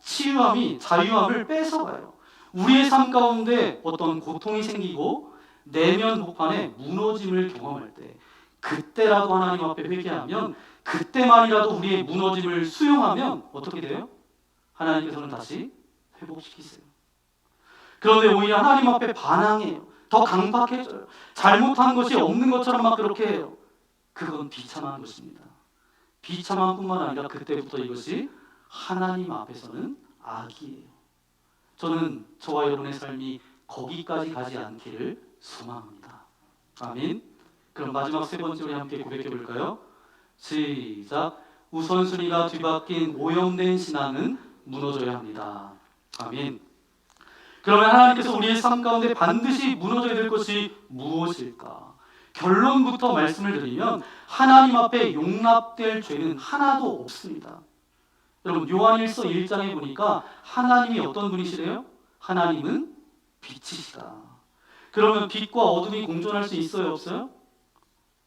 치유함이, 자유함을 뺏어가요. 우리의 삶 가운데 어떤 고통이 생기고 내면 복판에 무너짐을 경험할 때 그때라도 하나님 앞에 회개하면, 그때만이라도 우리의 무너짐을 수용하면 어떻게 돼요? 하나님께서는 다시 회복시키세요. 그런데 오히려 하나님 앞에 반항해요. 더 강박해져요. 잘못한 것이 없는 것처럼 막 그렇게 해요. 그건 비참한 것입니다. 비참한 뿐만 아니라 그때부터 이것이 하나님 앞에서는 악이에요. 저는 저와 여러분의 삶이 거기까지 가지 않기를 소망합니다. 아멘. 그럼 마지막 세 번째 우리 함께 고백해 볼까요? 시작. 우선순위가 뒤바뀐 오염된 신앙은 무너져야 합니다. 아멘. 그러면 하나님께서 우리의 삶 가운데 반드시 무너져야 될 것이 무엇일까? 결론부터 말씀을 드리면 하나님 앞에 용납될 죄는 하나도 없습니다. 여러분, 요한일서 1장에 보니까 하나님이 어떤 분이시래요? 하나님은 빛이시다. 그러면 빛과 어둠이 공존할 수 있어요, 없어요?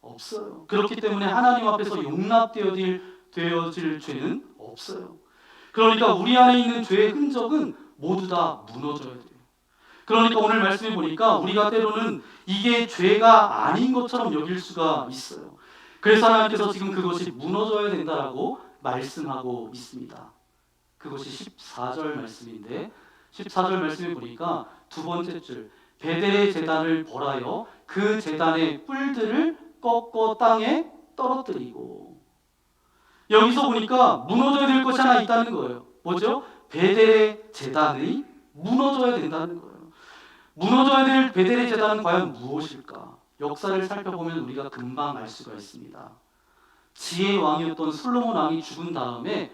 없어요. 그렇기 때문에 하나님 앞에서 용납되어질 죄는 없어요. 그러니까 우리 안에 있는 죄의 흔적은 모두 다 무너져야 돼요. 그러니까 오늘 말씀해 보니까 우리가 때로는 이게 죄가 아닌 것처럼 여길 수가 있어요. 그래서 하나님께서 지금 그것이 무너져야 된다라고 말씀하고 있습니다. 그것이 14절 말씀인데 14절 말씀해 보니까 두 번째 줄, 베델의 제단을 벌하여 그 제단의 뿔들을 꺾어 땅에 떨어뜨리고. 여기서 보니까 무너져야 될 것이 하나 있다는 거예요. 뭐죠? 베델의 제단이 무너져야 된다는 거예요. 무너져야 될 베델의 제단은 과연 무엇일까? 역사를 살펴보면 우리가 금방 알 수가 있습니다. 지혜의 왕이었던 솔로몬 왕이 죽은 다음에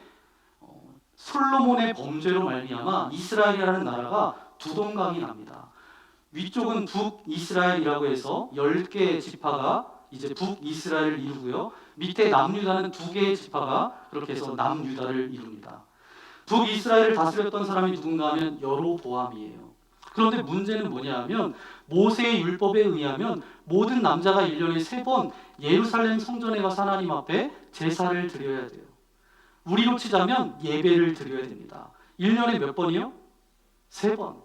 솔로몬의 범죄로 말미암아 이스라엘이라는 나라가 두 동강이 납니다. 위쪽은 북이스라엘이라고 해서 10개의 지파가 이제 북이스라엘을 이루고요. 밑에 남유다는 2개의 지파가 그렇게 해서 남유다를 이룹니다. 북이스라엘을 다스렸던 사람이 누군가 하면 여로보암이에요. 그런데 문제는 뭐냐 하면 모세의 율법에 의하면 모든 남자가 1년에 3번 예루살렘 성전에 가서 하나님 앞에 제사를 드려야 돼요. 우리로 치자면 예배를 드려야 됩니다. 1년에 몇 번이요? 3번.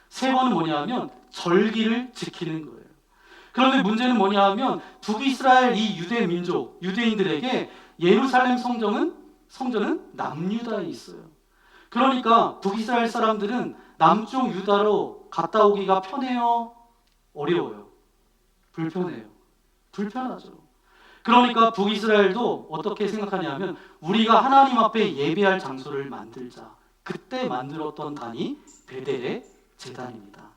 3번은 뭐냐 하면 절기를 지키는 거예요. 그런데 문제는 뭐냐 하면 북이스라엘 이 유대 민족, 유대인들에게 예루살렘 성전은 남유다에 있어요. 그러니까 북이스라엘 사람들은 남쪽 유다로 갔다 오기가 편해요? 어려워요? 불편해요? 불편하죠. 그러니까 북이스라엘도 어떻게 생각하냐면 우리가 하나님 앞에 예배할 장소를 만들자. 그때 만들었던 단이 베델의 제단입니다.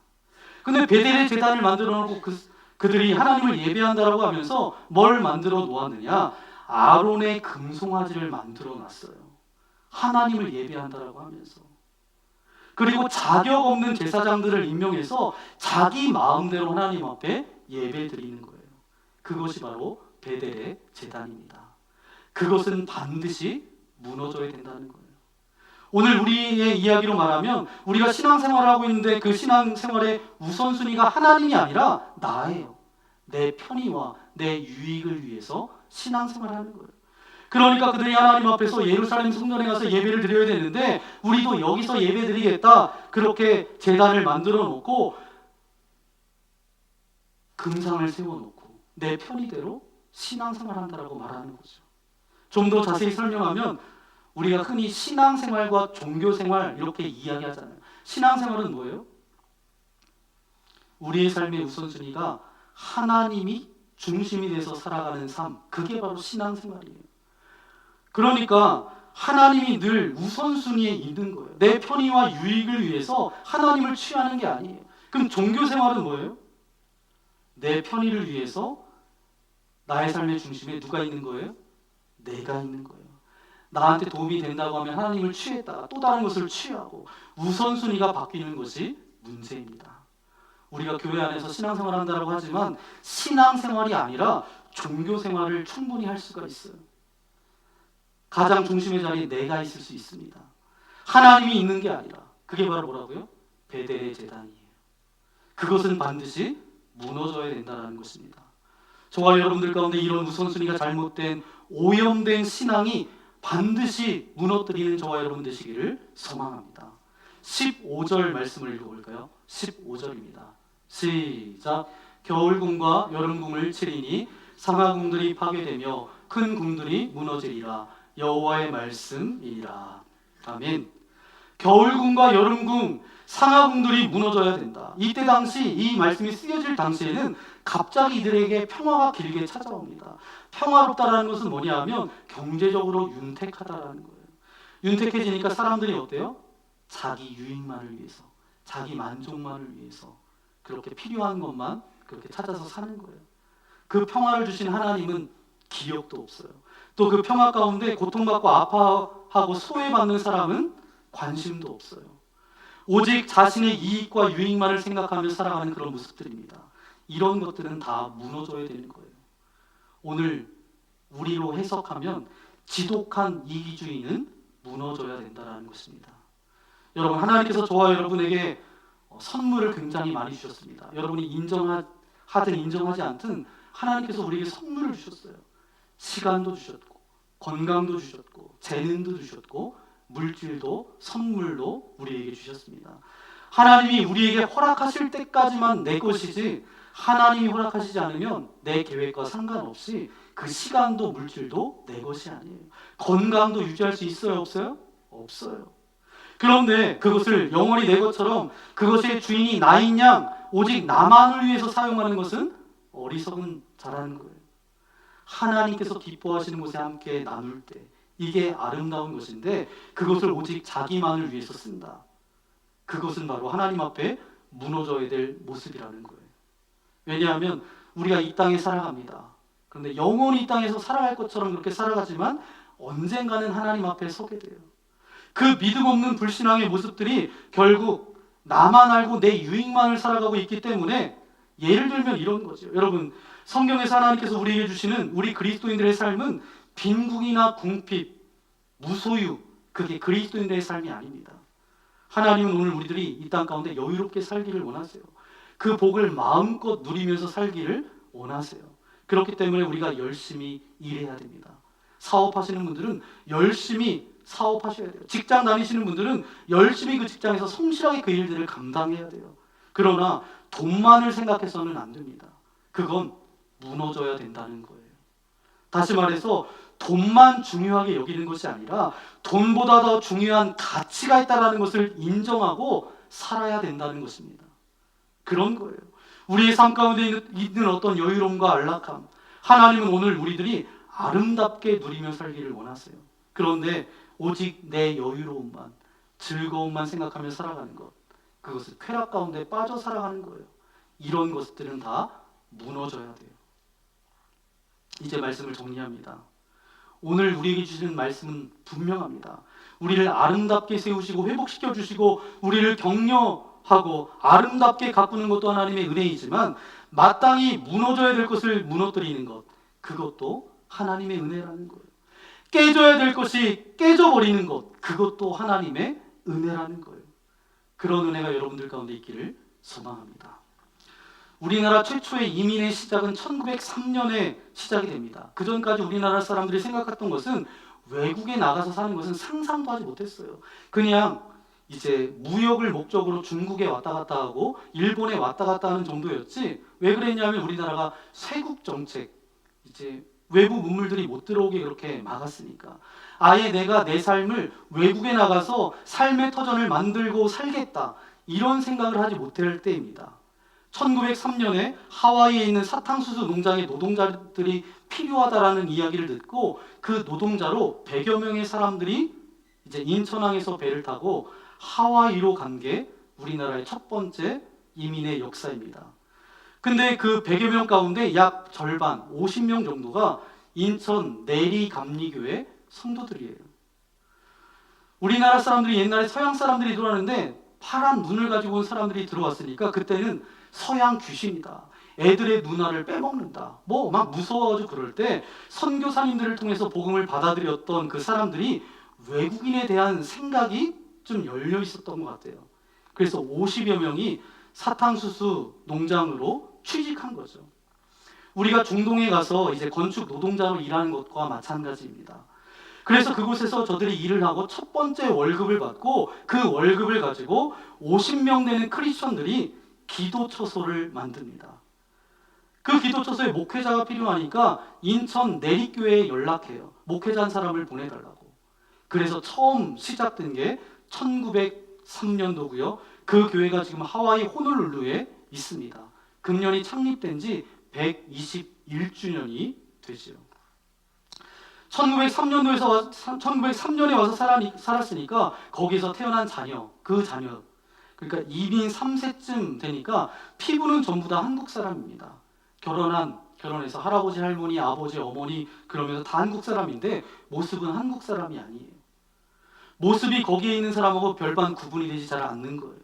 근데 베델의 제단을 만들어 놓고 그들이 하나님을 예배한다라고 하면서 뭘 만들어 놓았느냐? 아론의 금송아지를 만들어 놨어요. 하나님을 예배한다라고 하면서. 그리고 자격 없는 제사장들을 임명해서 자기 마음대로 하나님 앞에 예배 드리는 거예요. 그것이 바로 베델의 제단입니다. 그것은 반드시 무너져야 된다는 거예요. 오늘 우리의 이야기로 말하면 우리가 신앙생활을 하고 있는데 그 신앙생활의 우선순위가 하나님이 아니라 나예요. 내 편의와 내 유익을 위해서 신앙생활을 하는 거예요. 그러니까 그들이 하나님 앞에서 예루살렘 성전에 가서 예배를 드려야 되는데 우리도 여기서 예배 드리겠다 그렇게 제단을 만들어 놓고 금상을 세워놓고 내 편의대로 신앙생활을 한다라고 말하는 거죠. 좀 더 자세히 설명하면 우리가 흔히 신앙생활과 종교생활 이렇게 이야기하잖아요. 신앙생활은 뭐예요? 우리의 삶의 우선순위가 하나님이 중심이 돼서 살아가는 삶, 그게 바로 신앙생활이에요. 그러니까 하나님이 늘 우선순위에 있는 거예요. 내 편의와 유익을 위해서 하나님을 취하는 게 아니에요. 그럼 종교생활은 뭐예요? 내 편의를 위해서 나의 삶의 중심에 누가 있는 거예요? 내가 있는 거예요. 나한테 도움이 된다고 하면 하나님을 취했다가 또 다른 것을 취하고 우선순위가 바뀌는 것이 문제입니다. 우리가 교회 안에서 신앙생활을 한다고 하지만 신앙생활이 아니라 종교생활을 충분히 할 수가 있어요. 가장 중심의 자리에 내가 있을 수 있습니다. 하나님이 있는 게 아니라 그게 바로 뭐라고요? 베델의 제단이에요. 그것은 반드시 무너져야 된다는 것입니다. 저와 여러분들 가운데 이런 우선순위가 잘못된 오염된 신앙이 반드시 무너뜨리는 저와 여러분 되시기를 소망합니다. 15절 말씀을 읽어볼까요? 15절입니다. 시작. 겨울궁과 여름궁을 치리니 상하궁들이 파괴되며 큰 궁들이 무너지리라. 여호와의 말씀이니라. 아멘. 겨울궁과 여름궁, 상하궁들이 무너져야 된다. 이때 당시 이 말씀이 쓰여질 당시에는 갑자기 이들에게 평화가 길게 찾아옵니다. 평화롭다라는 것은 뭐냐 하면 경제적으로 윤택하다라는 거예요. 윤택해지니까 사람들이 어때요? 자기 유익만을 위해서, 자기 만족만을 위해서 그렇게 필요한 것만 그렇게 찾아서 사는 거예요. 그 평화를 주신 하나님은 기억도 없어요. 또 그 평화 가운데 고통받고 아파하고 소외받는 사람은 관심도 없어요. 오직 자신의 이익과 유익만을 생각하며 살아가는 그런 모습들입니다. 이런 것들은 다 무너져야 되는 거예요. 오늘 우리로 해석하면 지독한 이기주의는 무너져야 된다는 것입니다. 여러분, 하나님께서 저와 여러분에게 선물을 굉장히 많이 주셨습니다. 여러분이 인정하든 인정하지 않든 하나님께서 우리에게 선물을 주셨어요. 시간도 주셨고 건강도 주셨고 재능도 주셨고 물질도 선물도 우리에게 주셨습니다. 하나님이 우리에게 허락하실 때까지만 내 것이지 하나님이 허락하시지 않으면 내 계획과 상관없이 그 시간도 물질도 내 것이 아니에요. 건강도 유지할 수 있어요? 없어요? 없어요. 그런데 그것을 영원히 내 것처럼 그것의 주인이 나인 양 오직 나만을 위해서 사용하는 것은 어리석은 자라는 거예요. 하나님께서 기뻐하시는 곳에 함께 나눌 때 이게 아름다운 것인데 그것을 오직 자기만을 위해서 쓴다. 그것은 바로 하나님 앞에 무너져야 될 모습이라는 거예요. 왜냐하면 우리가 이 땅에 살아갑니다. 그런데 영원히 이 땅에서 살아갈 것처럼 그렇게 살아가지만 언젠가는 하나님 앞에 서게 돼요. 그 믿음 없는 불신앙의 모습들이 결국 나만 알고 내 유익만을 살아가고 있기 때문에 예를 들면 이런 거죠. 여러분, 성경에서 하나님께서 우리에게 주시는 우리 그리스도인들의 삶은 빈궁이나 궁핍, 무소유, 그게 그리스도인들의 삶이 아닙니다. 하나님은 오늘 우리들이 이 땅 가운데 여유롭게 살기를 원하세요. 그 복을 마음껏 누리면서 살기를 원하세요. 그렇기 때문에 우리가 열심히 일해야 됩니다. 사업하시는 분들은 열심히 사업하셔야 돼요. 직장 다니시는 분들은 열심히 그 직장에서 성실하게 그 일들을 감당해야 돼요. 그러나 돈만을 생각해서는 안 됩니다. 그건 무너져야 된다는 거예요. 다시 말해서 돈만 중요하게 여기는 것이 아니라 돈보다 더 중요한 가치가 있다는 것을 인정하고 살아야 된다는 것입니다. 그런 거예요. 우리의 삶 가운데 있는 어떤 여유로움과 안락함, 하나님은 오늘 우리들이 아름답게 누리며 살기를 원하세요. 그런데 오직 내 여유로움만, 즐거움만 생각하며 살아가는 것, 그것을 쾌락 가운데 빠져 살아가는 거예요. 이런 것들은 다 무너져야 돼요. 이제 말씀을 정리합니다. 오늘 우리에게 주시는 말씀은 분명합니다. 우리를 아름답게 세우시고 회복시켜 주시고 우리를 격려하고 아름답게 가꾸는 것도 하나님의 은혜이지만 마땅히 무너져야 될 것을 무너뜨리는 것, 그것도 하나님의 은혜라는 거예요. 깨져야 될 것이 깨져버리는 것, 그것도 하나님의 은혜라는 거예요. 그런 은혜가 여러분들 가운데 있기를 소망합니다. 우리나라 최초의 이민의 시작은 1903년에 시작이 됩니다. 그 전까지 우리나라 사람들이 생각했던 것은 외국에 나가서 사는 것은 상상도 하지 못했어요. 그냥 이제 무역을 목적으로 중국에 왔다 갔다 하고 일본에 왔다 갔다 하는 정도였지, 왜 그랬냐면 우리나라가 쇄국 정책, 이제 외부 문물들이 못 들어오게 그렇게 막았으니까 아예 내가 내 삶을 외국에 나가서 삶의 터전을 만들고 살겠다, 이런 생각을 하지 못할 때입니다. 1903년에 하와이에 있는 사탕수수 농장의 노동자들이 필요하다라는 이야기를 듣고 그 노동자로 100여 명의 사람들이 이제 인천항에서 배를 타고 하와이로 간 게 우리나라의 첫 번째 이민의 역사입니다. 근데 그 100여 명 가운데 약 절반, 50명 정도가 인천 내리감리교회 성도들이에요. 우리나라 사람들이 옛날에 서양 사람들이 들어왔는데 파란 눈을 가지고 온 사람들이 들어왔으니까 그때는 서양 귀신이다, 애들의 문화를 빼먹는다, 뭐 막 무서워가지고 그럴 때 선교사님들을 통해서 복음을 받아들였던 그 사람들이 외국인에 대한 생각이 좀 열려 있었던 것 같아요. 그래서 50여 명이 사탕수수 농장으로 취직한 거죠. 우리가 중동에 가서 이제 건축 노동자로 일하는 것과 마찬가지입니다. 그래서 그곳에서 저들이 일을 하고 첫 번째 월급을 받고 그 월급을 가지고 50명 되는 크리스천들이 기도처소를 만듭니다. 그 기도처소에 목회자가 필요하니까 인천 내리교회에 연락해요. 목회자 한 사람을 보내달라고. 그래서 처음 시작된 게 1903년도고요. 그 교회가 지금 하와이 호놀룰루에 있습니다. 금년이 창립된 지 121주년이 되죠. 1903년에 와서 살았으니까 거기서 태어난 자녀, 그 자녀, 그러니까 이민 3세쯤 되니까 피부는 전부 다 한국 사람입니다. 결혼해서 할아버지, 할머니, 아버지, 어머니 그러면서 다 한국 사람인데 모습은 한국 사람이 아니에요. 모습이 거기에 있는 사람하고 별반 구분이 되지 잘 않는 거예요.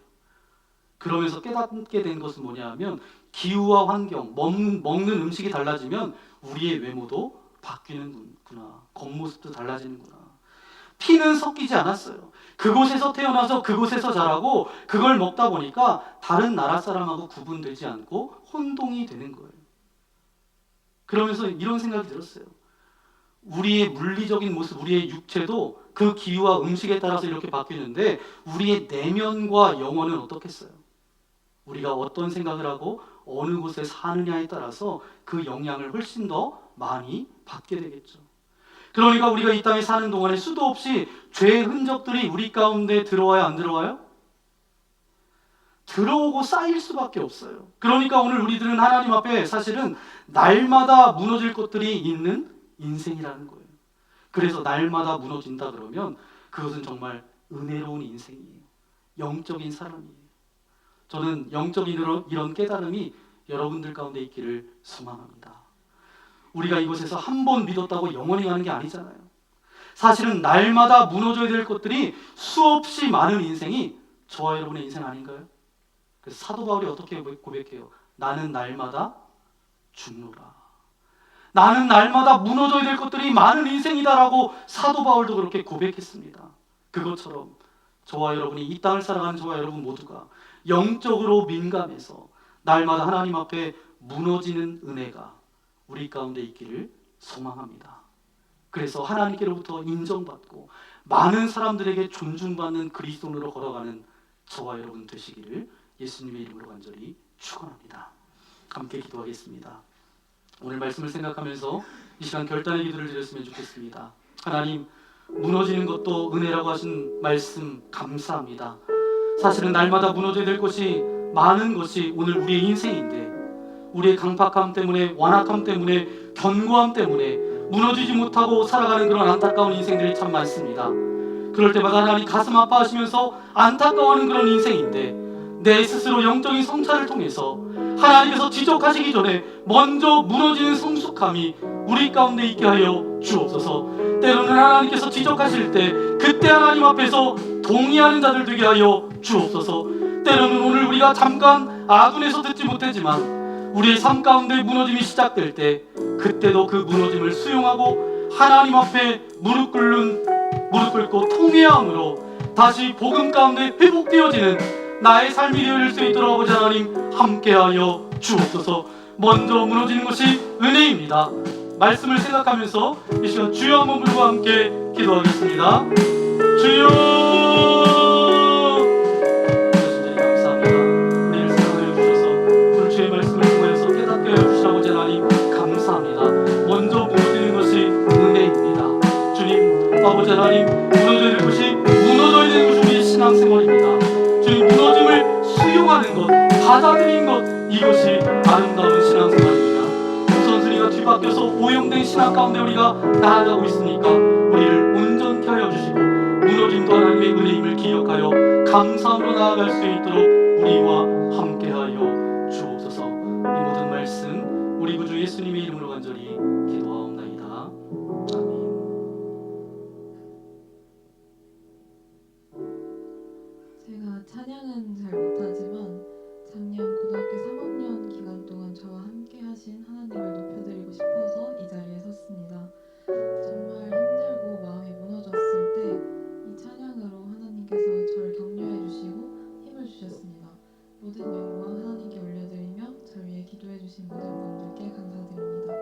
그러면서 깨닫게 된 것은 뭐냐 하면 기후와 환경, 먹는 음식이 달라지면 우리의 외모도 바뀌는구나, 겉모습도 달라지는구나. 피는 섞이지 않았어요. 그곳에서 태어나서 그곳에서 자라고 그걸 먹다 보니까 다른 나라 사람하고 구분되지 않고 혼동이 되는 거예요. 그러면서 이런 생각이 들었어요. 우리의 물리적인 모습, 우리의 육체도 그 기후와 음식에 따라서 이렇게 바뀌는데 우리의 내면과 영혼은 어떻겠어요? 우리가 어떤 생각을 하고 어느 곳에 사느냐에 따라서 그 영향을 훨씬 더 많이 받게 되겠죠. 그러니까 우리가 이 땅에 사는 동안에 수도 없이 죄의 흔적들이 우리 가운데 들어와요, 안 들어와요? 들어오고 쌓일 수밖에 없어요. 그러니까 오늘 우리들은 하나님 앞에 사실은 날마다 무너질 것들이 있는 인생이라는 거예요. 그래서 날마다 무너진다 그러면 그것은 정말 은혜로운 인생이에요. 영적인 사람이에요. 저는 영적인 이런 깨달음이 여러분들 가운데 있기를 소망합니다. 우리가 이곳에서 한 번 믿었다고 영원히 가는 게 아니잖아요. 사실은 날마다 무너져야 될 것들이 수없이 많은 인생이 저와 여러분의 인생 아닌가요? 그래서 사도 바울이 어떻게 고백해요? 나는 날마다 죽노라. 나는 날마다 무너져야 될 것들이 많은 인생이다라고 사도 바울도 그렇게 고백했습니다. 그것처럼 저와 여러분이 이 땅을 살아가는 저와 여러분 모두가 영적으로 민감해서 날마다 하나님 앞에 무너지는 은혜가 우리 가운데 있기를 소망합니다. 그래서 하나님께로부터 인정받고 많은 사람들에게 존중받는 그리스도인으로 걸어가는 저와 여러분 되시기를 예수님의 이름으로 간절히 축원합니다. 함께 기도하겠습니다. 오늘 말씀을 생각하면서 이 시간 결단의 기도를 드렸으면 좋겠습니다. 하나님, 무너지는 것도 은혜라고 하신 말씀 감사합니다. 사실은 날마다 무너져야 될 것이 많은 것이 오늘 우리의 인생인데 우리의 강팍함 때문에, 완악함 때문에, 견고함 때문에 무너지지 못하고 살아가는 그런 안타까운 인생들이 참 많습니다. 그럴 때마다 하나님 가슴 아파하시면서 안타까워하는 그런 인생인데 내 스스로 영적인 성찰을 통해서 하나님께서 지적하시기 전에 먼저 무너지는 성숙함이 우리 가운데 있게 하여 주옵소서. 때로는 하나님께서 지적하실 때 그때 하나님 앞에서 동의하는 자들 되게 하여 주옵소서. 때로는 오늘 우리가 잠깐 아둔해서 듣지 못했지만 우리의 삶 가운데 무너짐이 시작될 때 그때도 그 무너짐을 수용하고 하나님 앞에 무릎 꿇고 통회함으로 다시 복음 가운데 회복되어지는 나의 삶이 되어질 수 있도록 아버지 하나님 함께하여 주옵소서. 먼저 무너지는 것이 은혜입니다. 말씀을 생각하면서 이 시간 주여 한번 부르고 함께 기도하겠습니다. 주여, 주님 감사합니다. 우리를 사랑하여 주셔서 오늘 주의 말씀을 통해서 깨닫게 하여 주신 아버지 하나님 감사합니다. 먼저 무너지는 것이 은혜입니다. 주님 아버지 하나님, 무너져야 될 것이 무너져야 되는 것이 우리의 신앙생활입니다. 주님, 무너짐을 수용하는 것, 받아들이는 것, 이것이 아름다운 신앙생활입니다. 우선순위가 뒤바뀌어서 오염된 신앙 가운데 우리가 나아가고 있으니까 우리를 온전케 하여 주시고 무너짐도 하나님의 은혜임을 기억하여 감사함으로 나아갈 수 있도록 우리와 함께하여 주옵소서. 이 모든 말씀 우리 구주 예수님의 이름으로 간절히 기도하옵나이다. 아멘. 제가 찬양은 잘 못하지만 작년 고등학교 3학년 기간 동안 저와 함께 하신 하나님을 높여드리고 싶어서 이 자리에 섰습니다. 정말 힘들고 마음이 무너졌을 때 이 찬양으로 하나님께서 저를 격려해 주시고 힘을 주셨습니다. 모든 영광 하나님께 올려드리며 저를 위해 기도해 주신 모든 분들께 감사드립니다.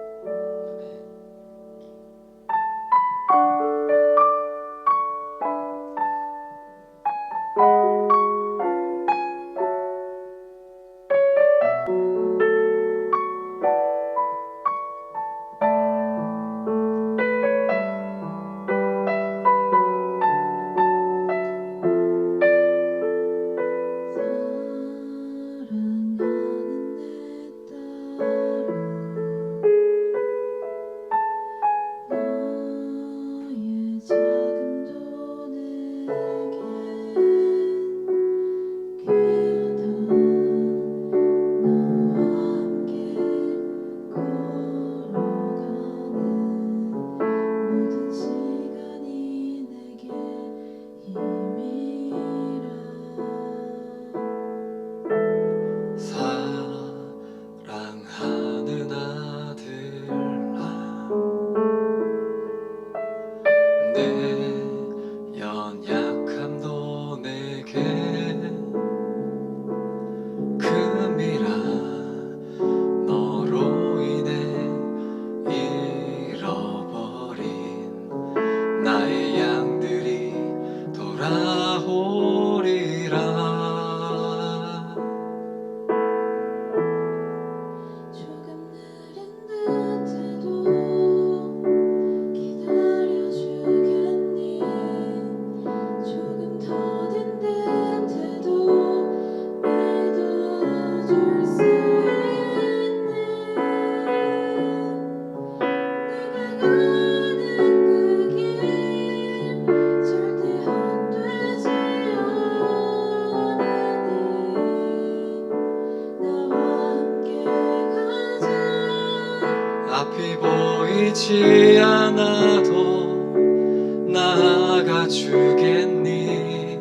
앞이 보이지 않아도 나아가 주겠니?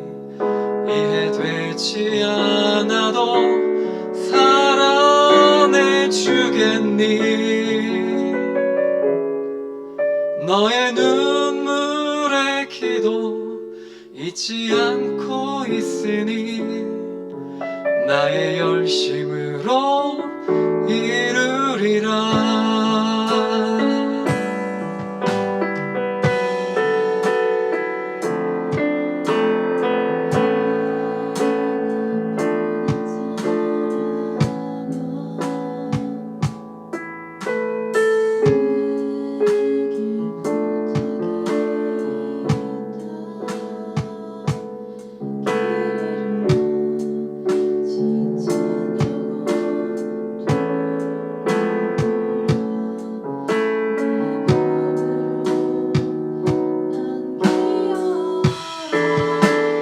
이해되지 않아도 살아내 주겠니? 너의 눈물의 기도 잊지 않고 있으니 나의 열심으로 이루리라.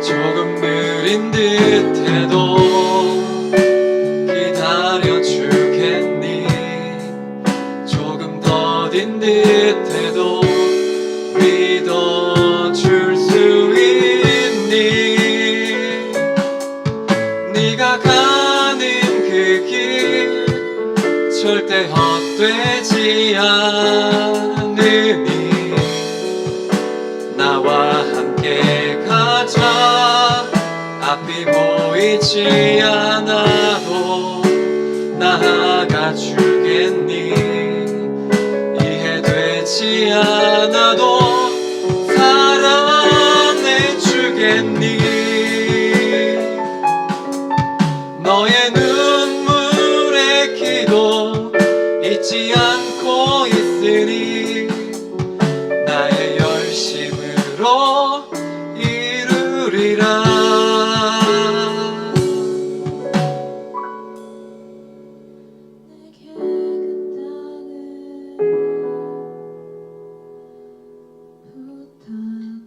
조금 느린 듯해도 절대 헛되지 않으니 나와 함께 가자. 앞이 보이지 않아도 나아가 주겠니. 이해되지 않아도 사랑해 주겠니. 너의 눈물의 기도 잊지 않고 있으니 나의 열심으로 이루리라. 내게 그 땅을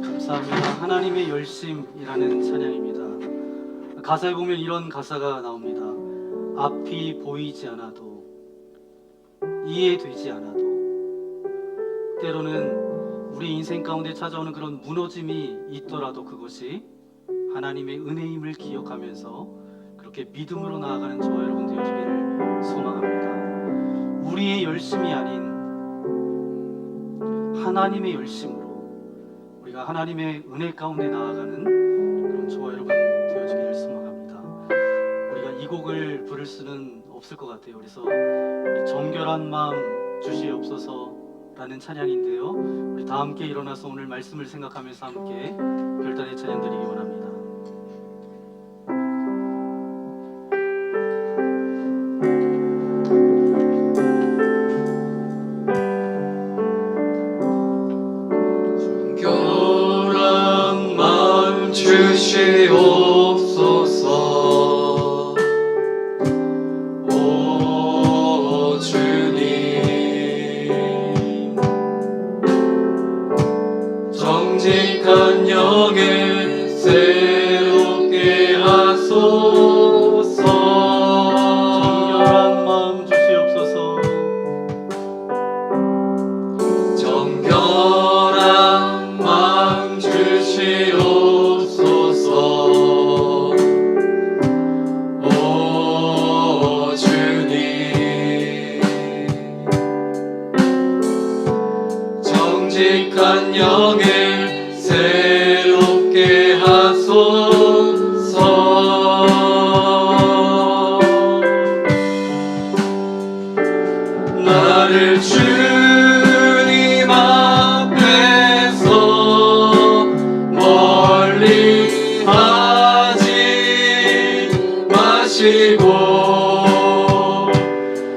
감사합니다. 하나님의 열심이라는 찬양입니다. 가사에 보면 이런 가사가 나옵니다. 앞이 보이지 않아도, 이해되지 않아도, 때로는 우리 인생 가운데 찾아오는 그런 무너짐이 있더라도 그것이 하나님의 은혜임을 기억하면서 그렇게 믿음으로 나아가는 저와 여러분 되어주기를 소망합니다. 우리의 열심이 아닌 하나님의 열심으로 우리가 하나님의 은혜 가운데 나아가는 그런 저와 여러분 되어주기를 소망합니다. 우리가 이 곡을 부를 수는 없을 것 같아요. 그래서 우리 정결한 마음 주시옵소서라는 찬양인데요, 우리 다 함께 일어나서 오늘 말씀을 생각하면서 함께 별단의 찬양 드리기 원합니다. 정결한 마음 주시옵소서. 오 주님, 정직한 영을 새롭게 하소서. 정결한 마음 주시옵소서. 정결한 마음 주시옵소서. 오 주님, 정직한 영을 새롭게 하소서. 나를 주님 앞에서 멀리 하지 마시고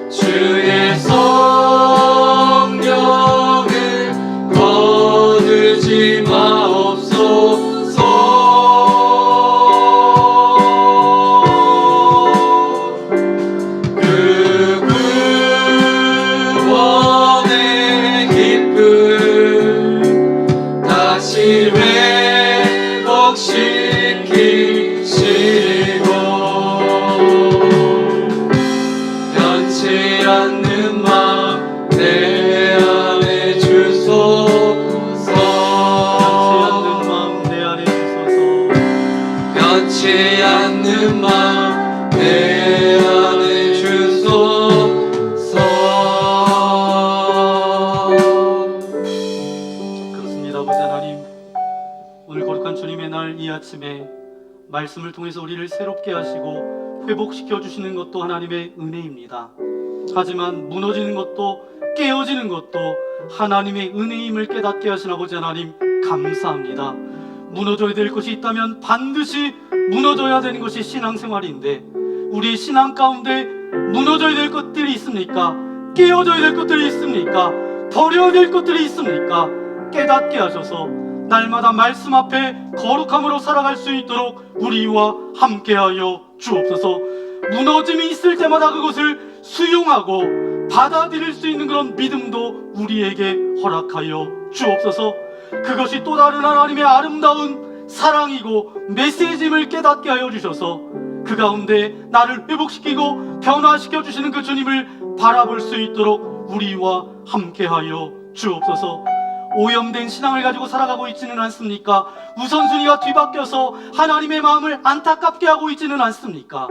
주의 성령을 거두지 마옵소서. 그 구원의 기쁨 다시 회복시키시고 변치 않는 마음 내 안에 주소서. 변치 않는 마음 내 안에 주소서. 그렇습니다. 아버지 하나님, 오늘 거룩한 주님의 날 이 아침에 말씀을 통해서 우리를 새롭게 하시고 회복시켜 주시는 것도 하나님의 은혜입니다. 하지만 무너지는 것도 깨어지는 것도 하나님의 은혜임을 깨닫게 하신 아버지 하나님 감사합니다. 무너져야 될 것이 있다면 반드시 무너져야 되는 것이 신앙생활인데, 우리의 신앙 가운데 무너져야 될 것들이 있습니까? 깨어져야 될 것들이 있습니까? 버려야 될 것들이 있습니까? 깨닫게 하셔서 날마다 말씀 앞에 거룩함으로 살아갈 수 있도록 우리와 함께하여 주옵소서. 무너짐이 있을 때마다 그것을 수용하고 받아들일 수 있는 그런 믿음도 우리에게 허락하여 주옵소서. 그것이 또 다른 하나님의 아름다운 사랑이고 메시지임을 깨닫게 하여 주셔서 그 가운데 나를 회복시키고 변화시켜 주시는 그 주님을 바라볼 수 있도록 우리와 함께하여 주옵소서. 오염된 신앙을 가지고 살아가고 있지는 않습니까? 우선순위가 뒤바뀌어서 하나님의 마음을 안타깝게 하고 있지는 않습니까?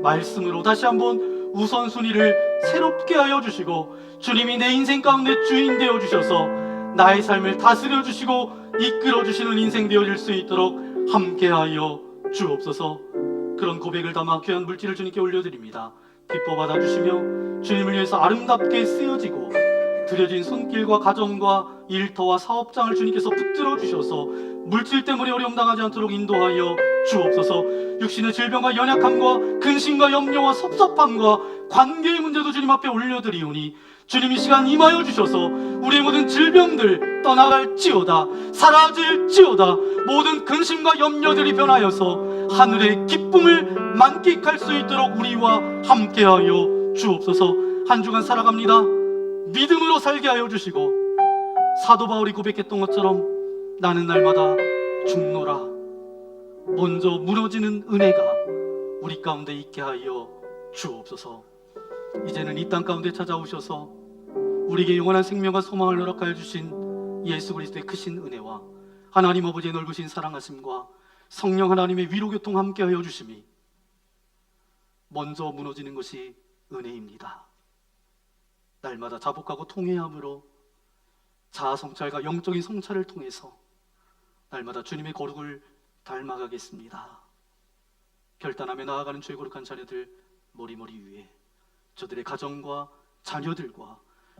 말씀으로 다시 한번 우선순위를 새롭게 하여 주시고 주님이 내 인생 가운데 주인 되어 주셔서 나의 삶을 다스려 주시고 이끌어 주시는 인생 되어질 수 있도록 함께하여 주옵소서. 그런 고백을 담아 귀한 물질을 주님께 올려드립니다. 기뻐 받아주시며 주님을 위해서 아름답게 쓰여지고 드려진 손길과 가정과 일터와 사업장을 주님께서 붙들어 주셔서 물질 때문에 어려움 당하지 않도록 인도하여 주옵소서. 육신의 질병과 연약함과 근심과 염려와 섭섭함과 관계의 문제도 주님 앞에 올려드리오니 주님 이 시간 임하여 주셔서 우리의 모든 질병들 떠나갈지어다, 사라질지어다. 모든 근심과 염려들이 변하여서 하늘의 기쁨을 만끽할 수 있도록 우리와 함께하여 주옵소서. 한 주간 살아갑니다. 믿음으로 살게 하여 주시고 사도 바울이 고백했던 것처럼 나는 날마다 죽노라. 먼저 무너지는 은혜가 우리 가운데 있게 하여 주옵소서. 이제는 이 땅 가운데 찾아오셔서 우리에게 영원한 생명과 소망을 허락하여 주신 예수 그리스도의 크신 은혜와 하나님 아버지의 넓으신 사랑하심과 성령 하나님의 위로교통 함께 하여 주심이 먼저 무너지는 것이 은혜입니다. 날마다 자복하고 통회함으로 자아성찰과 영적인 성찰을 통해서 날마다 주님의 거룩을 닮아가겠습니다. 결단하며 나아가는 죄 거룩한 자녀들 머리머리 위에 저들의 가정과 자녀들과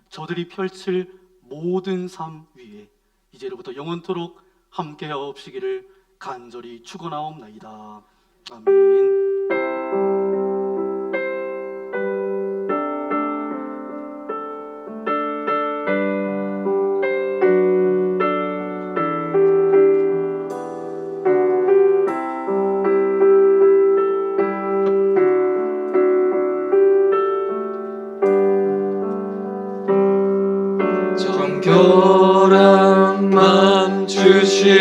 저들이 펼칠 모든 삶 위에 이제로부터 영원토록 함께하옵시기를 간절히 축원하옵나이다. 아멘. 정결한 맘 주시옵소서.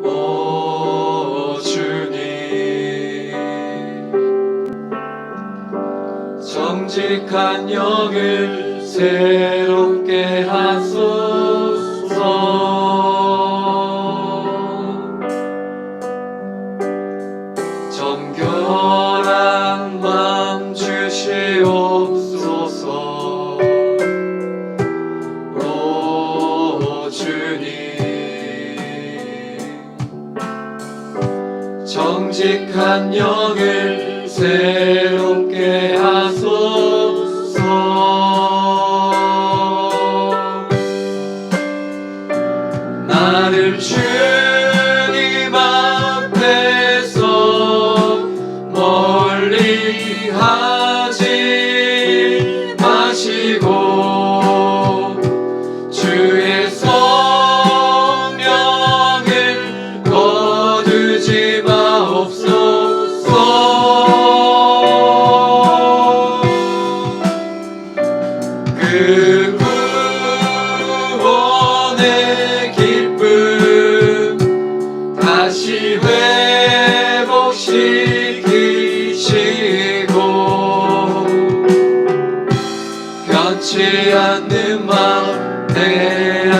오 주님, 정직한 영을 새롭게 하소서. 정결한 맘 주시옵소서. 오 주님, 정직한 영을 새롭게 하소서. 나를 주님 앞에서 멀리 하지 마시고 주의 성령을 거두지 마옵소서. 그 구원의 기쁨 다시 회복시키시고 변치 않는 마음 내